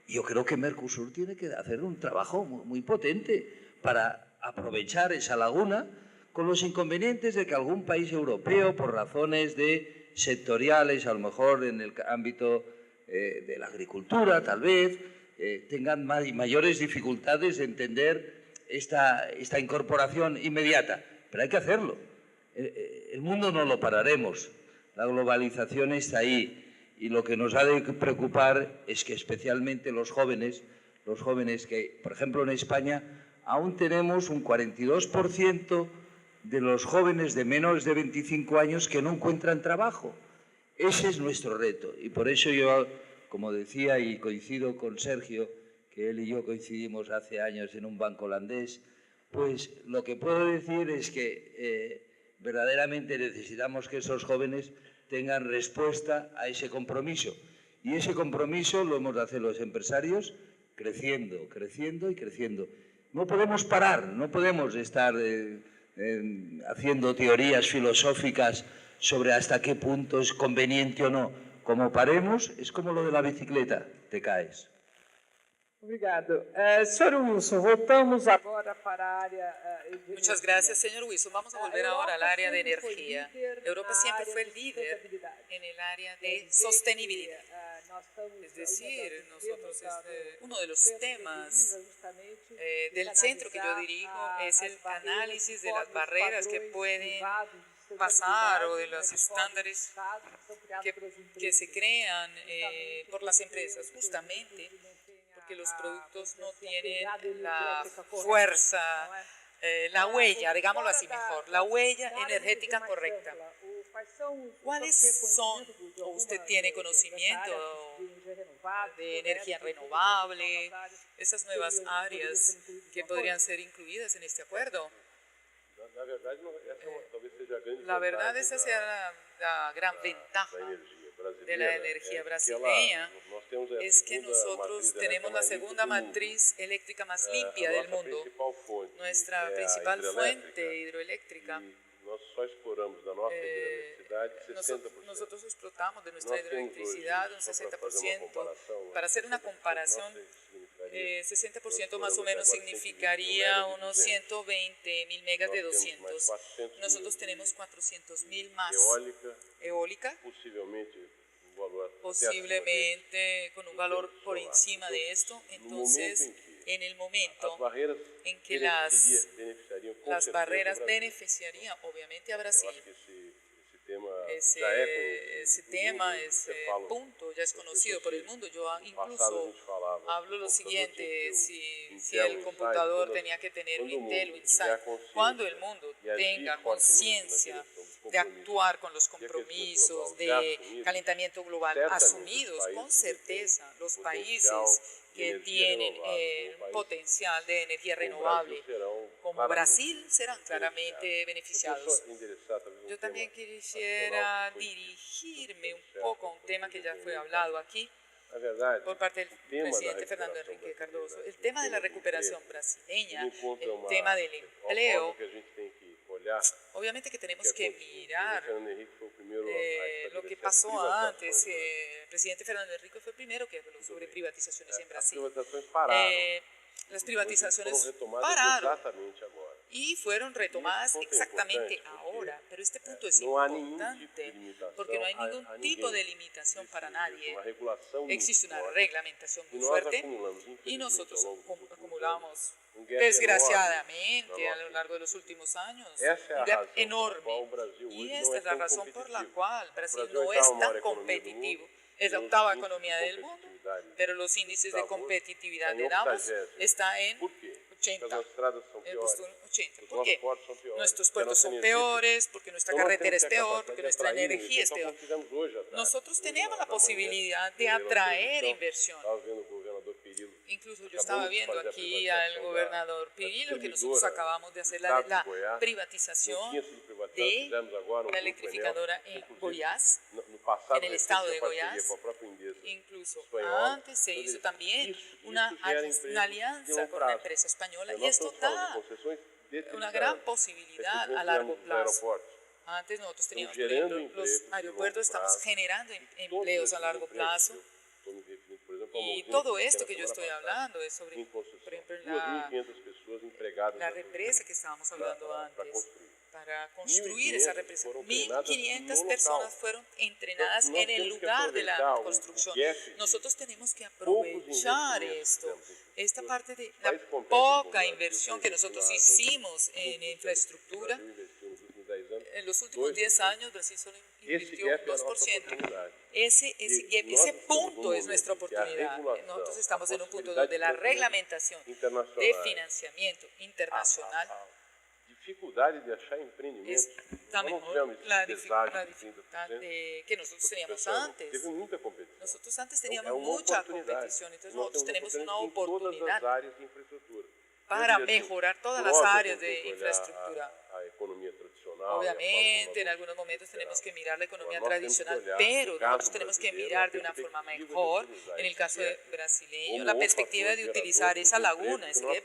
y yo creo que Mercosur tiene que hacer un trabajo muy potente para aprovechar esa laguna con los inconvenientes de que algún país europeo, por razones sectoriales, a lo mejor en el ámbito de la agricultura, tal vez, tengan mayores dificultades de entender esta incorporación inmediata. Pero hay que hacerlo. El mundo no lo pararemos. La globalización está ahí. Y lo que nos ha de preocupar es que especialmente los jóvenes que, por ejemplo, en España aún tenemos un 42% de los jóvenes de menos de 25 años que no encuentran trabajo. Ese es nuestro reto. Y por eso yo, como decía, y coincido con Sergio, que él y yo coincidimos hace años en un banco holandés, pues lo que puedo decir es que verdaderamente necesitamos que esos jóvenes tengan respuesta a ese compromiso. Y ese compromiso lo hemos de hacer los empresarios creciendo, creciendo y creciendo. No podemos parar, no podemos estar haciendo teorías filosóficas sobre hasta qué punto es conveniente o no. Como paremos, es como lo de la bicicleta, te caes. Obrigado. Senhor Wilson, voltamos agora para a área de Muchas gracias, señor Wilson. Vamos a volver ahora al área de energía. Europa siempre fue líder en el área de sostenibilidad. Es decir, nosotros uno de los temas del centro que yo dirijo es el análisis de las barreras que pueden pasar o de los estándares que se crean por las empresas, justamente porque los productos no tienen la fuerza, la huella, digámoslo así mejor, la huella energética correcta. ¿Cuáles son, o usted tiene conocimiento de energía renovable, esas nuevas áreas que podrían ser incluidas en este acuerdo? La verdad, esa sea la gran ventaja de la energía brasileña, es que nosotros tenemos la segunda matriz eléctrica más limpia del mundo, nuestra principal fuente hidroeléctrica. Nosotros explotamos de nuestra hidroelectricidad un 60%. Para hacer una comparación, 60% más o menos significaría unos 120.000 megas de 200. Nosotros tenemos 400.000 más. Eólica, posiblemente con un valor por encima de esto. Entonces, en el momento en que las barreras beneficiarían obviamente a Brasil, ese punto ya es conocido por el mundo. Yo incluso hablo lo siguiente, si el computador tenía que tener un Intel o Insight, cuando el mundo tenga conciencia de actuar con los compromisos de calentamiento global asumidos, con certeza los países que tienen potencial de energía renovable, como Brasil, serán claramente beneficiados. Yo también quisiera dirigirme un poco a un tema que ya fue hablado aquí por parte del presidente Fernando Henrique Cardoso, el tema de la recuperación brasileña, el tema del empleo. Obviamente que tenemos que mirar lo que pasó antes. El presidente Fernando Henrique fue el primero que habló sobre privatizaciones en Brasil. Las privatizaciones pararon y fueron retomadas exactamente ahora. Pero este punto es importante porque no hay ningún tipo de limitación para nadie. Existe una reglamentación muy fuerte y nosotros acumulamos, desgraciadamente, a lo largo de los últimos años, un gap enorme. Y esta es la razón por la cual Brasil no es tan competitivo. Es la octava economía del mundo, pero los índices de competitividad de Davos están en 80. ¿Por qué? Nuestros puertos son peores, porque nuestra carretera es peor, porque nuestra energía es peor. Nosotros tenemos la posibilidad de atraer inversión. Incluso yo estaba viendo aquí al gobernador Pirillo que nosotros acabamos de hacer la privatización de la electrificadora en Goiás, en el estado de Goiás. Incluso antes se hizo también una alianza con una empresa española y esto da una gran posibilidad a largo plazo. Antes nosotros teníamos, por ejemplo, los aeropuertos, estamos generando empleos a largo plazo. Y todo esto que yo estoy hablando es sobre, por ejemplo, la represa que estábamos hablando antes. Para construir esa represa, 1.500 personas fueron entrenadas en el lugar de la construcción. Nosotros tenemos que aprovechar esto, esta parte de la poca inversión que nosotros hicimos en infraestructura. En los últimos 10 años Brasil solo invirtió 2%. Ese punto es nuestra oportunidad. Nosotros estamos en un punto donde la reglamentación de financiamiento internacional está mejor. La dificultad que nosotros teníamos antes. Nosotros antes teníamos mucha competición, entonces nosotros tenemos una oportunidad para mejorar todas las áreas de infraestructura. Obviamente, en algunos momentos tenemos que mirar la economía tradicional, pero nosotros tenemos que mirar de una forma mejor, en el caso brasileño, la perspectiva de utilizar esa laguna, ese gap,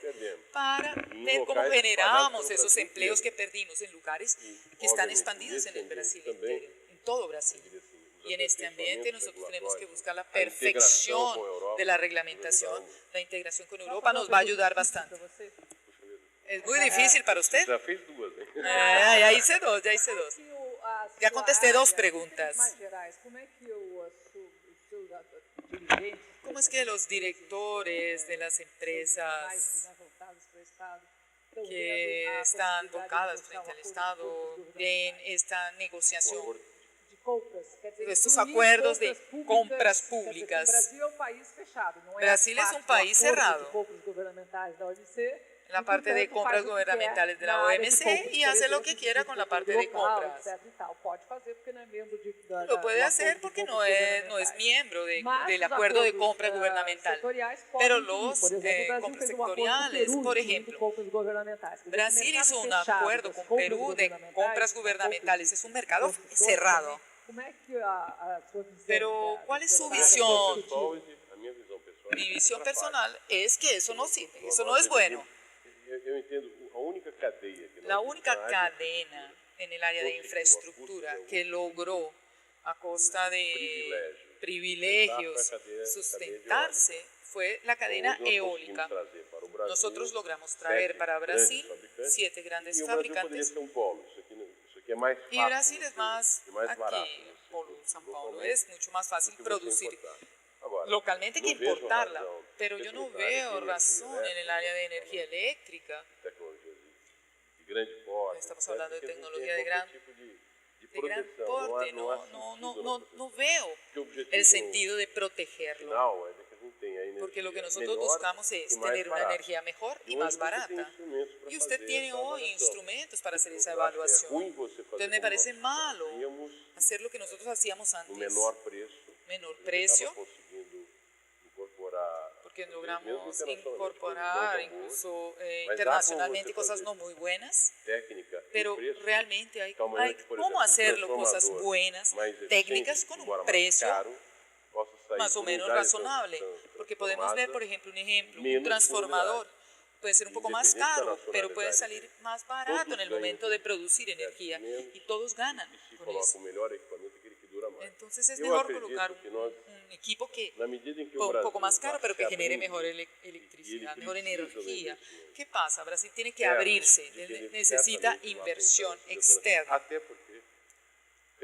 para ver cómo generamos esos empleos que perdimos en lugares que están expandidos en el Brasil entero, en todo Brasil. Y en este ambiente nosotros tenemos que buscar la perfección de la reglamentación. La integración con Europa nos va a ayudar bastante. ¿Es muy difícil para usted? Ya hice dos. Ya contesté 2 preguntas. ¿Cómo es que los directores de las empresas que están volcadas frente al Estado ven esta negociación, estos acuerdos de compras públicas? Brasil es un país cerrado en la parte de compras gubernamentales de la OMC y hace lo que quiera con la parte de compras. Lo puede hacer porque no es miembro del acuerdo de compra gubernamental. Pero los compras sectoriales, por ejemplo, Brasil hizo un acuerdo con Perú de compras gubernamentales. Es un mercado cerrado. Pero, ¿cuál es su visión? Mi visión personal es que eso no sirve, eso no es bueno. La única cadena en el área de infraestructura que logró a costa de privilegios sustentarse fue la cadena eólica. Nosotros logramos traer para Brasil 7 grandes fabricantes. Y Brasil es más aquí, por São Paulo, es mucho más fácil producir localmente que importarla, pero yo no veo razón en el área de energía eléctrica. Estamos hablando de tecnología de gran porte, no veo el sentido de protegerlo, porque lo que nosotros buscamos es tener una energía mejor y más barata. Y usted tiene hoy instrumentos para hacer esa evaluación. Entonces me parece malo hacer lo que nosotros hacíamos antes. Menor precio, porque logramos incorporar incluso internacionalmente cosas no muy buenas, pero realmente hay cómo hacerlo, cosas buenas, técnicas con un precio más o menos razonable, porque podemos ver, por ejemplo, un transformador puede ser un poco más caro, pero puede salir más barato en el momento de producir energía y todos ganan con eso. Entonces es mejor colocar un equipo que un poco más caro, pero que genere mejor electricidad, mejor energía. ¿Qué pasa? Brasil tiene que abrirse, necesita inversión externa.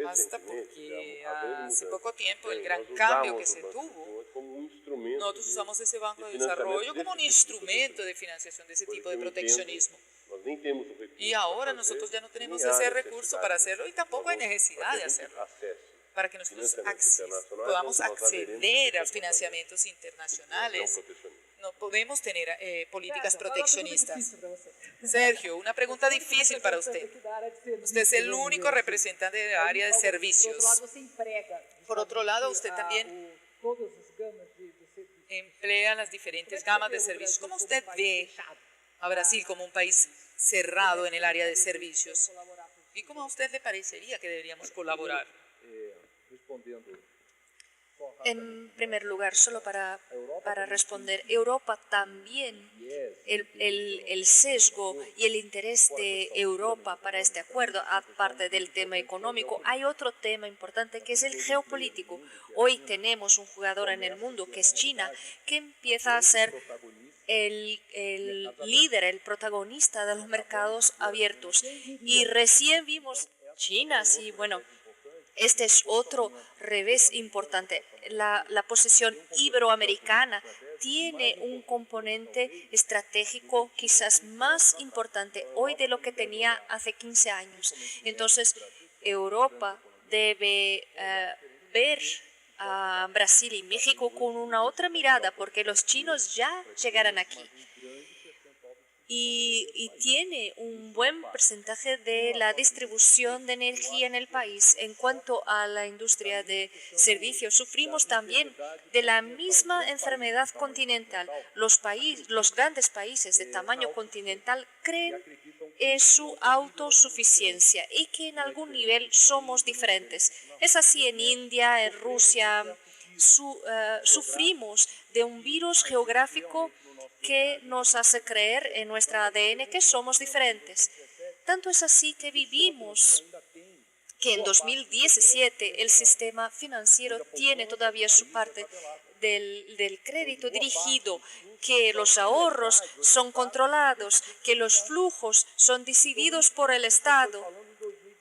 Hasta porque hace poco tiempo el gran cambio que se tuvo, nosotros usamos ese Banco de Desarrollo como un instrumento de financiación de ese tipo de proteccionismo. Y ahora nosotros ya no tenemos ese recurso para hacerlo y tampoco hay necesidad de hacerlo. Para que nosotros podamos acceder a los financiamientos internacionales, no podemos tener políticas proteccionistas. Sergio, una pregunta difícil para usted. Usted es el único representante del área de servicios. Por otro lado, usted también emplea las diferentes gamas de servicios. ¿Cómo usted ve a Brasil como un país cerrado en el área de servicios? ¿Y cómo a usted le parecería que deberíamos colaborar? En primer lugar, solo para para responder. Europa también, el sesgo y el interés de Europa para este acuerdo, aparte del tema económico, hay otro tema importante que es el geopolítico. Hoy tenemos un jugador en el mundo que es China, que empieza a ser el líder, el protagonista de los mercados abiertos. Y recién vimos China, sí, bueno, este es otro revés importante. La posesión iberoamericana tiene un componente estratégico quizás más importante hoy de lo que tenía hace 15 años. Entonces, Europa debe ver a Brasil y México con una otra mirada, porque los chinos ya llegarán aquí. Y tiene un buen porcentaje de la distribución de energía en el país. En cuanto a la industria de servicios, sufrimos también de la misma enfermedad continental. Los grandes países de tamaño continental creen en su autosuficiencia y que en algún nivel somos diferentes. Es así en India, en Rusia. Sufrimos de un virus geográfico que nos hace creer en nuestro ADN que somos diferentes. Tanto es así que vivimos que en 2017 el sistema financiero tiene todavía su parte del crédito dirigido, que los ahorros son controlados, que los flujos son decididos por el Estado.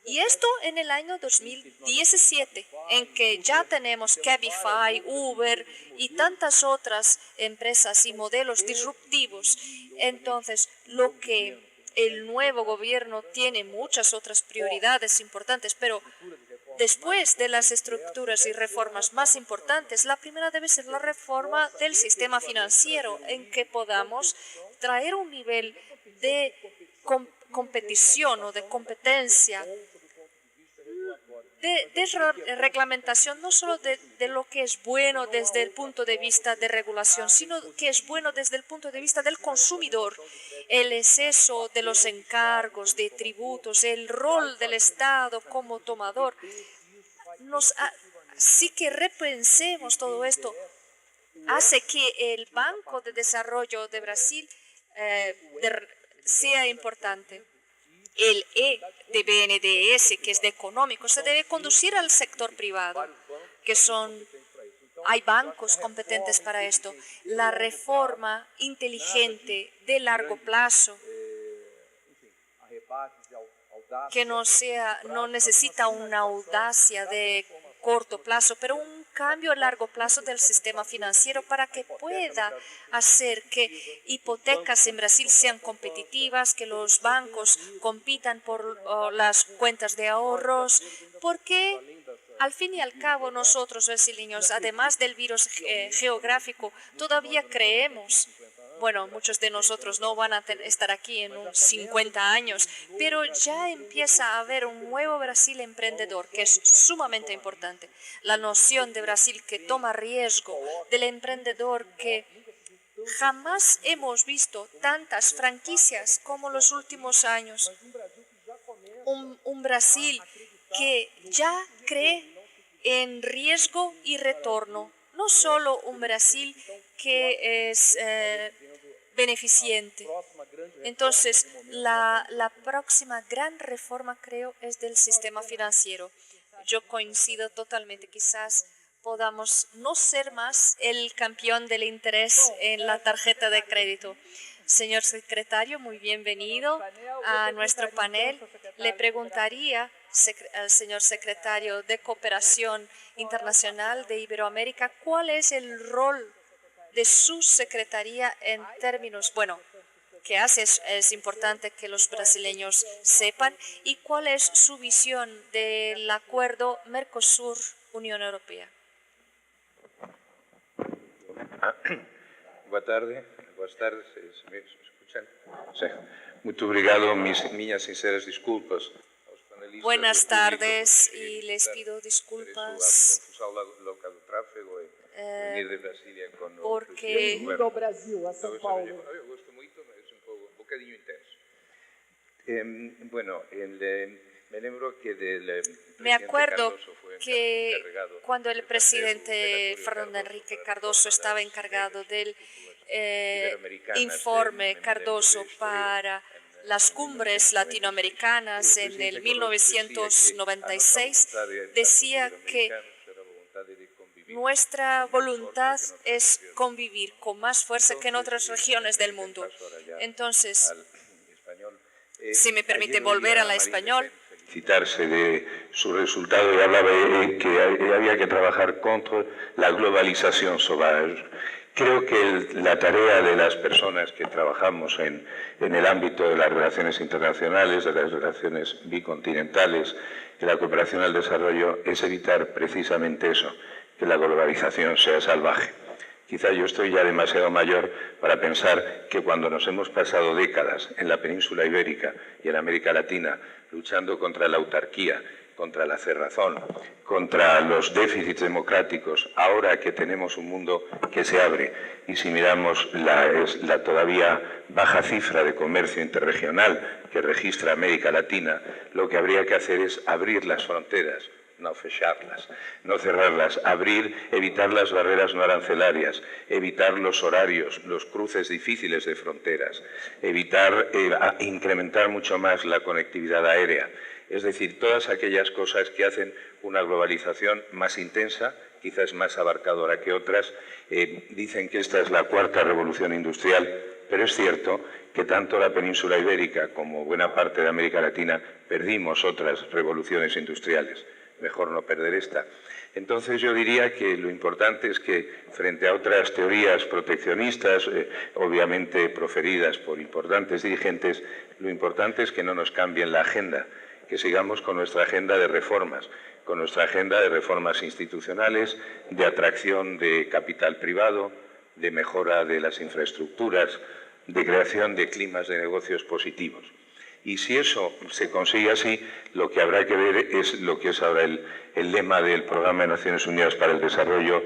Y esto en el año 2017, en que ya tenemos Cabify, Uber y tantas otras empresas y modelos disruptivos. Entonces, lo que el nuevo gobierno tiene muchas otras prioridades importantes, pero después de las estructuras y reformas más importantes, la primera debe ser la reforma del sistema financiero, en que podamos traer un nivel de competición o de competencia, de reglamentación, no solo de lo que es bueno desde el punto de vista de regulación, sino que es bueno desde el punto de vista del consumidor. El exceso de los encargos, de tributos, el rol del Estado como tomador, sí que repensemos todo esto, hace que el Banco de Desarrollo de Brasil sea importante. El E de BNDES, que es de económico, se debe conducir al sector privado, hay bancos competentes para esto. La reforma inteligente de largo plazo, que no necesita una audacia de corto plazo, pero un cambio a largo plazo del sistema financiero para que pueda hacer que hipotecas en Brasil sean competitivas, que los bancos compitan por las cuentas de ahorros, porque al fin y al cabo nosotros brasileños, además del virus geográfico, todavía creemos. Bueno, muchos de nosotros no van a estar aquí en unos 50 años, pero ya empieza a haber un nuevo Brasil emprendedor, que es sumamente importante. La noción de Brasil que toma riesgo, del emprendedor que jamás hemos visto tantas franquicias como los últimos años. Un Brasil que ya cree en riesgo y retorno. No solo un Brasil que es beneficiente. Entonces, la próxima gran reforma, creo, es del sistema financiero. Yo coincido totalmente. Quizás podamos no ser más el campeón del interés en la tarjeta de crédito. Señor secretario, muy bienvenido a nuestro panel. Le preguntaría al señor secretario de Cooperación Internacional de Iberoamérica, ¿cuál es el rol de su secretaría en términos, que hace es importante que los brasileños sepan, y cuál es su visión del acuerdo Mercosur-Unión Europea? Boa tarde, boas tardes, se me escuchan? Sí. Muito obrigado, minhas sinceras disculpas aos panelistas. Buenas tardes y les pido disculpas porque do Brasil a São Paulo. Eu gosto muito, mas é um bocadinho intenso. Me acuerdo que cuando el presidente Fernando Henrique Cardoso estaba encargado del informe Cardoso para las cumbres latinoamericanas en el 1996, decía que nuestra voluntad es convivir con más fuerza que en otras regiones del mundo. Entonces, si me permite volver a la español. Felicitarse de su resultado y hablaba que había que trabajar contra la globalización sauvage. Creo que la tarea de las personas que trabajamos en el ámbito de las relaciones internacionales, de las relaciones bicontinentales, de la cooperación al desarrollo, es evitar precisamente eso, que la globalización sea salvaje. Quizá yo estoy ya demasiado mayor para pensar que cuando nos hemos pasado décadas en la península ibérica y en América Latina luchando contra la autarquía, contra la cerrazón, contra los déficits democráticos, ahora que tenemos un mundo que se abre y si miramos la todavía baja cifra de comercio interregional que registra América Latina, lo que habría que hacer es abrir las fronteras, no fecharlas, no cerrarlas, abrir, evitar las barreras no arancelarias, evitar los horarios, los cruces difíciles de fronteras, evitar incrementar mucho más la conectividad aérea. Es decir, todas aquellas cosas que hacen una globalización más intensa, quizás más abarcadora que otras. Dicen que esta es la cuarta revolución industrial, pero es cierto que tanto la península ibérica como buena parte de América Latina perdimos otras revoluciones industriales. Mejor no perder esta. Entonces yo diría que lo importante es que frente a otras teorías proteccionistas, obviamente proferidas por importantes dirigentes, lo importante es que no nos cambien la agenda, que sigamos con nuestra agenda de reformas, con nuestra agenda de reformas institucionales, de atracción de capital privado, de mejora de las infraestructuras, de creación de climas de negocios positivos. Y si eso se consigue así, lo que habrá que ver es lo que es ahora el lema del Programa de Naciones Unidas para el Desarrollo,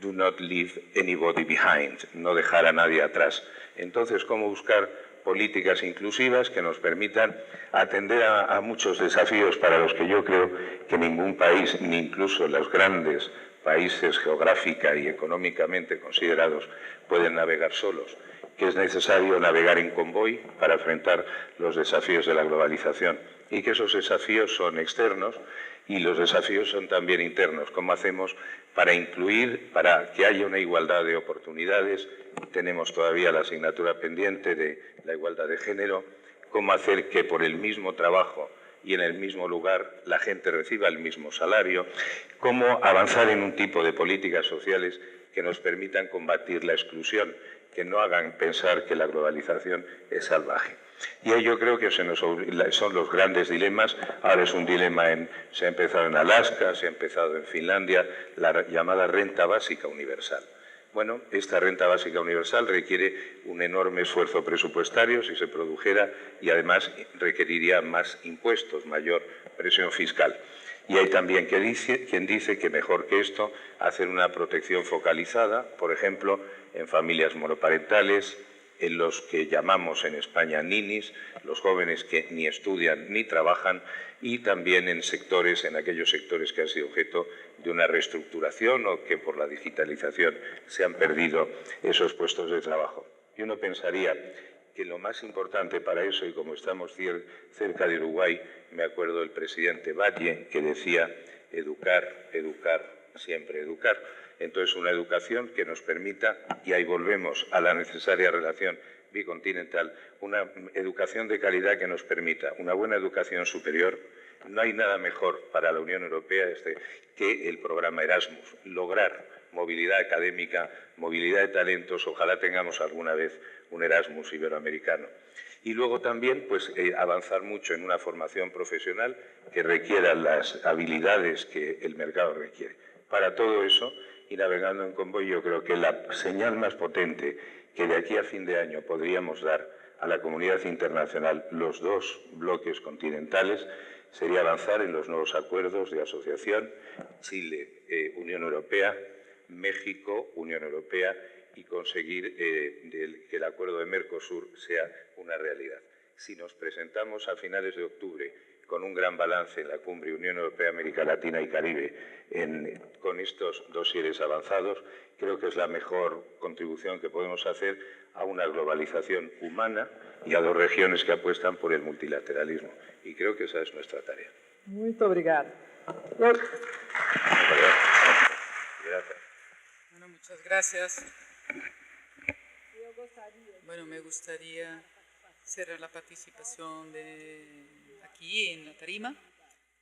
Do not leave anybody behind, no dejar a nadie atrás. Entonces, ¿cómo buscar políticas inclusivas que nos permitan atender a muchos desafíos para los que yo creo que ningún país, ni incluso los grandes países geográfica y económicamente considerados, pueden navegar solos? Que es necesario navegar en convoy para enfrentar los desafíos de la globalización y que esos desafíos son externos y los desafíos son también internos. ¿Cómo hacemos para incluir, para que haya una igualdad de oportunidades? Tenemos todavía la asignatura pendiente de la igualdad de género. ¿Cómo hacer que por el mismo trabajo y en el mismo lugar la gente reciba el mismo salario? ¿Cómo avanzar en un tipo de políticas sociales que nos permitan combatir la exclusión, que no hagan pensar que la globalización es salvaje? Y ahí yo creo que son los grandes dilemas. Ahora es un dilema, se ha empezado en Alaska, se ha empezado en Finlandia, la llamada renta básica universal. Bueno, esta renta básica universal requiere un enorme esfuerzo presupuestario si se produjera y además requeriría más impuestos, mayor presión fiscal. Y hay también quien dice que mejor que esto hacer una protección focalizada, por ejemplo, en familias monoparentales, en los que llamamos en España ninis, los jóvenes que ni estudian ni trabajan, y también en aquellos sectores que han sido objeto de una reestructuración o que por la digitalización se han perdido esos puestos de trabajo. Y uno pensaría que lo más importante para eso, y como estamos cerca de Uruguay, me acuerdo del presidente Batlle que decía educar, educar, siempre educar. Entonces, una educación que nos permita, y ahí volvemos a la necesaria relación bicontinental, una educación de calidad que nos permita una buena educación superior. No hay nada mejor para la Unión Europea que el programa Erasmus, lograr movilidad académica, movilidad de talentos, ojalá tengamos alguna vez un Erasmus iberoamericano. Y luego también pues, avanzar mucho en una formación profesional que requiera las habilidades que el mercado requiere. Para todo eso, y navegando en convoy, yo creo que la señal más potente que de aquí a fin de año podríamos dar a la comunidad internacional, los dos bloques continentales, sería avanzar en los nuevos acuerdos de asociación, Chile, Unión Europea, México, Unión Europea, y conseguir que el acuerdo de Mercosur sea una realidad. Si nos presentamos a finales de octubre con un gran balance en la cumbre Unión Europea, América Latina y Caribe con estos dosieres avanzados, creo que es la mejor contribución que podemos hacer a una globalización humana y a 2 regiones que apuestan por el multilateralismo. Y creo que esa es nuestra tarea. Muito obrigada. Gracias. Bueno, muchas gracias. Bueno, me gustaría cerrar la participación aquí en la tarima,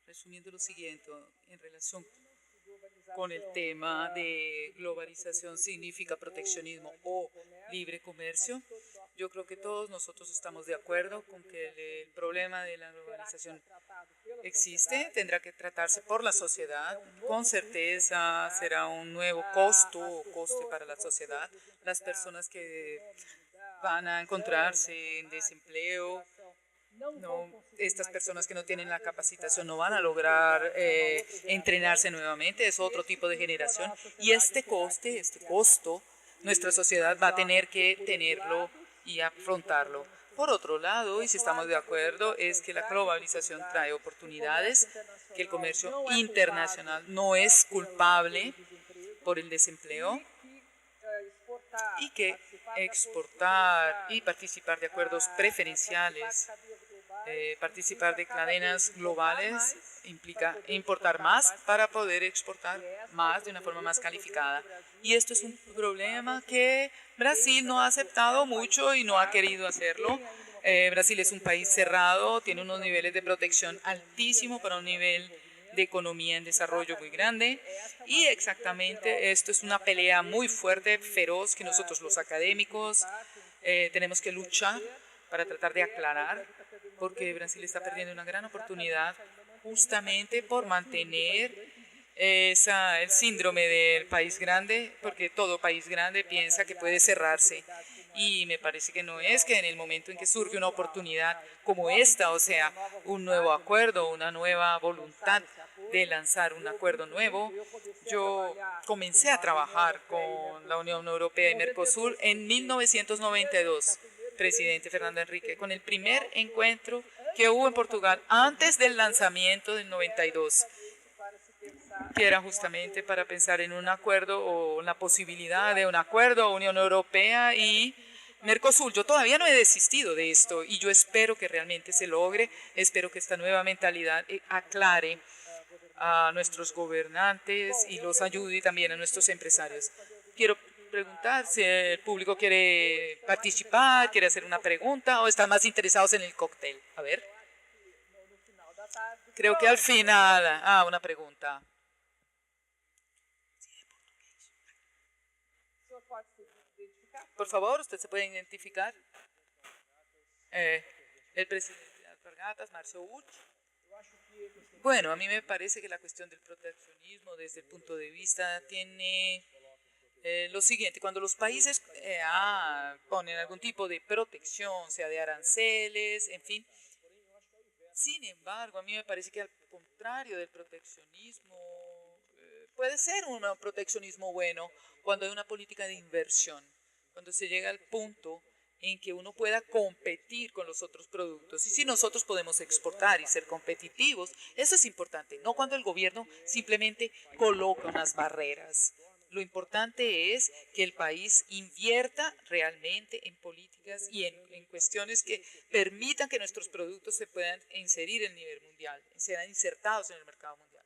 resumiendo lo siguiente, en relación con el tema de globalización significa proteccionismo o libre comercio. Yo creo que todos nosotros estamos de acuerdo con que el problema de la globalización existe, tendrá que tratarse por la sociedad, con certeza será un nuevo coste para la sociedad. Las personas que van a encontrarse en desempleo, estas personas que no tienen la capacitación no van a lograr entrenarse nuevamente, es otro tipo de generación, y este costo, nuestra sociedad va a tener que tenerlo y afrontarlo. Por otro lado, y si estamos de acuerdo, es que la globalización trae oportunidades, que el comercio internacional no es culpable por el desempleo y que exportar y participar de acuerdos preferenciales, participar de cadenas globales implica importar más para poder exportar más de una forma más calificada. Y esto es un problema que Brasil no ha aceptado mucho y no ha querido hacerlo. Brasil es un país cerrado, tiene unos niveles de protección altísimos para un nivel de economía en desarrollo muy grande, y exactamente esto es una pelea muy fuerte, feroz, que nosotros los académicos tenemos que luchar para tratar de aclarar, porque Brasil está perdiendo una gran oportunidad justamente por mantener el síndrome del país grande, porque todo país grande piensa que puede cerrarse. Y me parece que no es que en el momento en que surge una oportunidad como esta, o sea, un nuevo acuerdo, una nueva voluntad de lanzar un acuerdo nuevo, yo comencé a trabajar con la Unión Europea y Mercosur en 1992, presidente Fernando Henrique, con el primer encuentro que hubo en Portugal antes del lanzamiento del 92, que era justamente para pensar en un acuerdo o la posibilidad de un acuerdo Unión Europea y Mercosur. Yo todavía no he desistido de esto y yo espero que realmente se logre, espero que esta nueva mentalidad aclare a nuestros gobernantes y los ayude también a nuestros empresarios. Quiero preguntar si el público quiere participar, quiere hacer una pregunta o están más interesados en el cóctel. A ver. Creo que al final, una pregunta. Por favor, usted se puede identificar. El presidente de Alpargatas, Márcio Uch. Bueno, a mí me parece que la cuestión del proteccionismo desde el punto de vista tiene lo siguiente: cuando los países ponen algún tipo de protección, sea de aranceles, en fin. Sin embargo, a mí me parece que al contrario del proteccionismo, puede ser un proteccionismo bueno cuando hay una política de inversión, cuando se llega al punto en que uno pueda competir con los otros productos. Y si nosotros podemos exportar y ser competitivos, eso es importante, no cuando el gobierno simplemente coloca unas barreras. Lo importante es que el país invierta realmente en políticas y en cuestiones que permitan que nuestros productos se puedan inserir en el nivel mundial, sean insertados en el mercado mundial.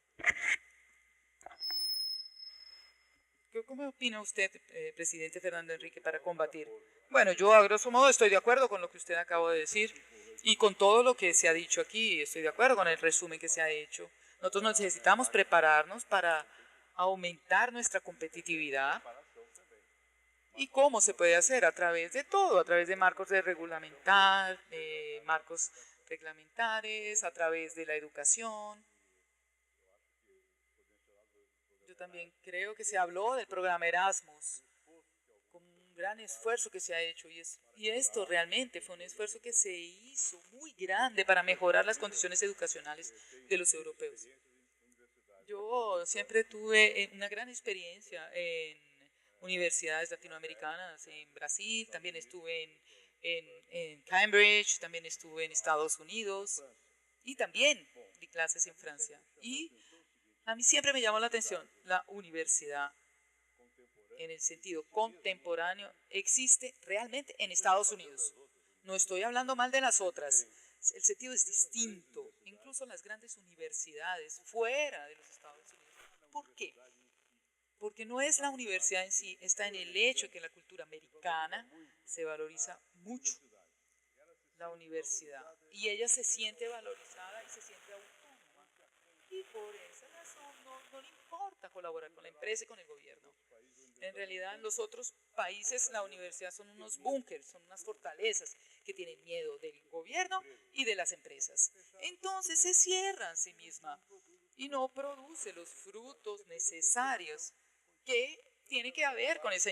¿Cómo opina usted, presidente Fernando Henrique, para combatir? Bueno, yo a grosso modo estoy de acuerdo con lo que usted acaba de decir y con todo lo que se ha dicho aquí. Estoy de acuerdo con el resumen que se ha hecho. Nosotros necesitamos prepararnos para aumentar nuestra competitividad. ¿Y cómo se puede hacer? A través de todo, a través de marcos marcos reglamentares, a través de la educación. Yo también creo que se habló del programa Erasmus, con un gran esfuerzo que se ha hecho, y esto realmente fue un esfuerzo que se hizo muy grande para mejorar las condiciones educacionales de los europeos. Yo siempre tuve una gran experiencia en universidades latinoamericanas, en Brasil, también estuve en Cambridge, también estuve en Estados Unidos, y también di clases en Francia. Y a mí siempre me llamó la atención la universidad en el sentido contemporáneo existe realmente en Estados Unidos. No estoy hablando mal de las otras. El sentido es distinto. Incluso las grandes universidades fuera de los Estados Unidos. ¿Por qué? Porque no es la universidad en sí, está en el hecho de que la cultura americana se valoriza mucho. La universidad. Y ella se siente valorizada y se siente autónoma. Y por esa razón no le importa colaborar con la empresa y con el gobierno. En realidad, en los otros países, la universidad son unos búnkers, son unas fortalezas que tienen miedo del gobierno y de las empresas. Entonces se cierra a sí misma y no produce los frutos necesarios que tiene que haber con esa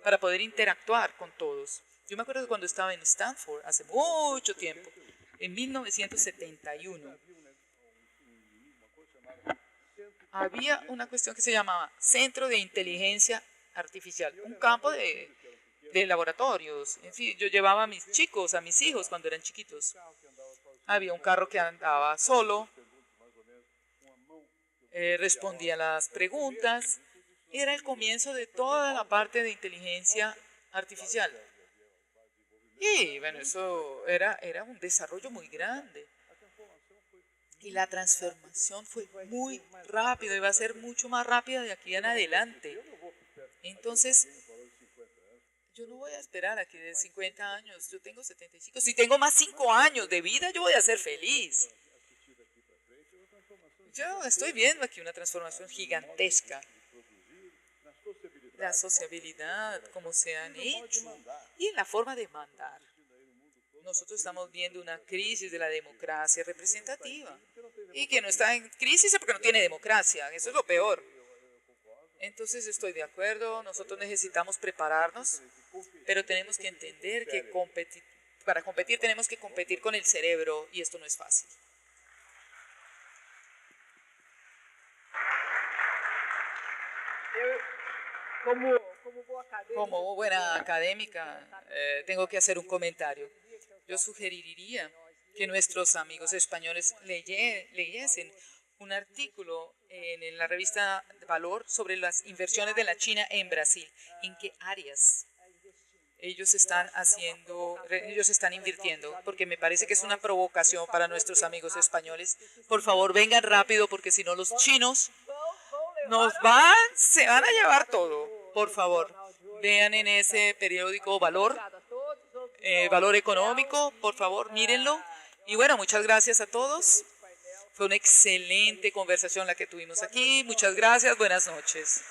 para poder interactuar con todos. Yo me acuerdo que cuando estaba en Stanford, hace mucho tiempo, en 1971, había una cuestión que se llamaba Centro de Inteligencia Artificial, un campo de laboratorios. En fin, yo llevaba a mis chicos, a mis hijos cuando eran chiquitos. Había un carro que andaba solo, respondía a las preguntas, y era el comienzo de toda la parte de inteligencia artificial. Y bueno, eso era un desarrollo muy grande. Y la transformación fue muy rápida y va a ser mucho más rápida de aquí en adelante. Entonces, yo no voy a esperar a que de 50 años, yo tengo 75. Si tengo más 5 años de vida, yo voy a ser feliz. Yo estoy viendo aquí una transformación gigantesca. La sociabilidad, cómo se han hecho, y la forma de mandar. Nosotros estamos viendo una crisis de la democracia representativa. Y que no está en crisis es porque no tiene democracia. Eso es lo peor. Entonces estoy de acuerdo, nosotros necesitamos prepararnos, pero tenemos que entender que para competir tenemos que competir con el cerebro y esto no es fácil. Como buena académica, tengo que hacer un comentario. Yo sugeriría que nuestros amigos españoles leyesen un artículo en la revista Valor sobre las inversiones de la China en Brasil. ¿En qué áreas ellos están invirtiendo? Porque me parece que es una provocación para nuestros amigos españoles. Por favor, vengan rápido porque si no los chinos se van a llevar todo. Por favor, vean en ese periódico Valor, Valor Económico, por favor, mírenlo. Y bueno, muchas gracias a todos. Fue una excelente conversación la que tuvimos aquí. Muchas gracias, buenas noches.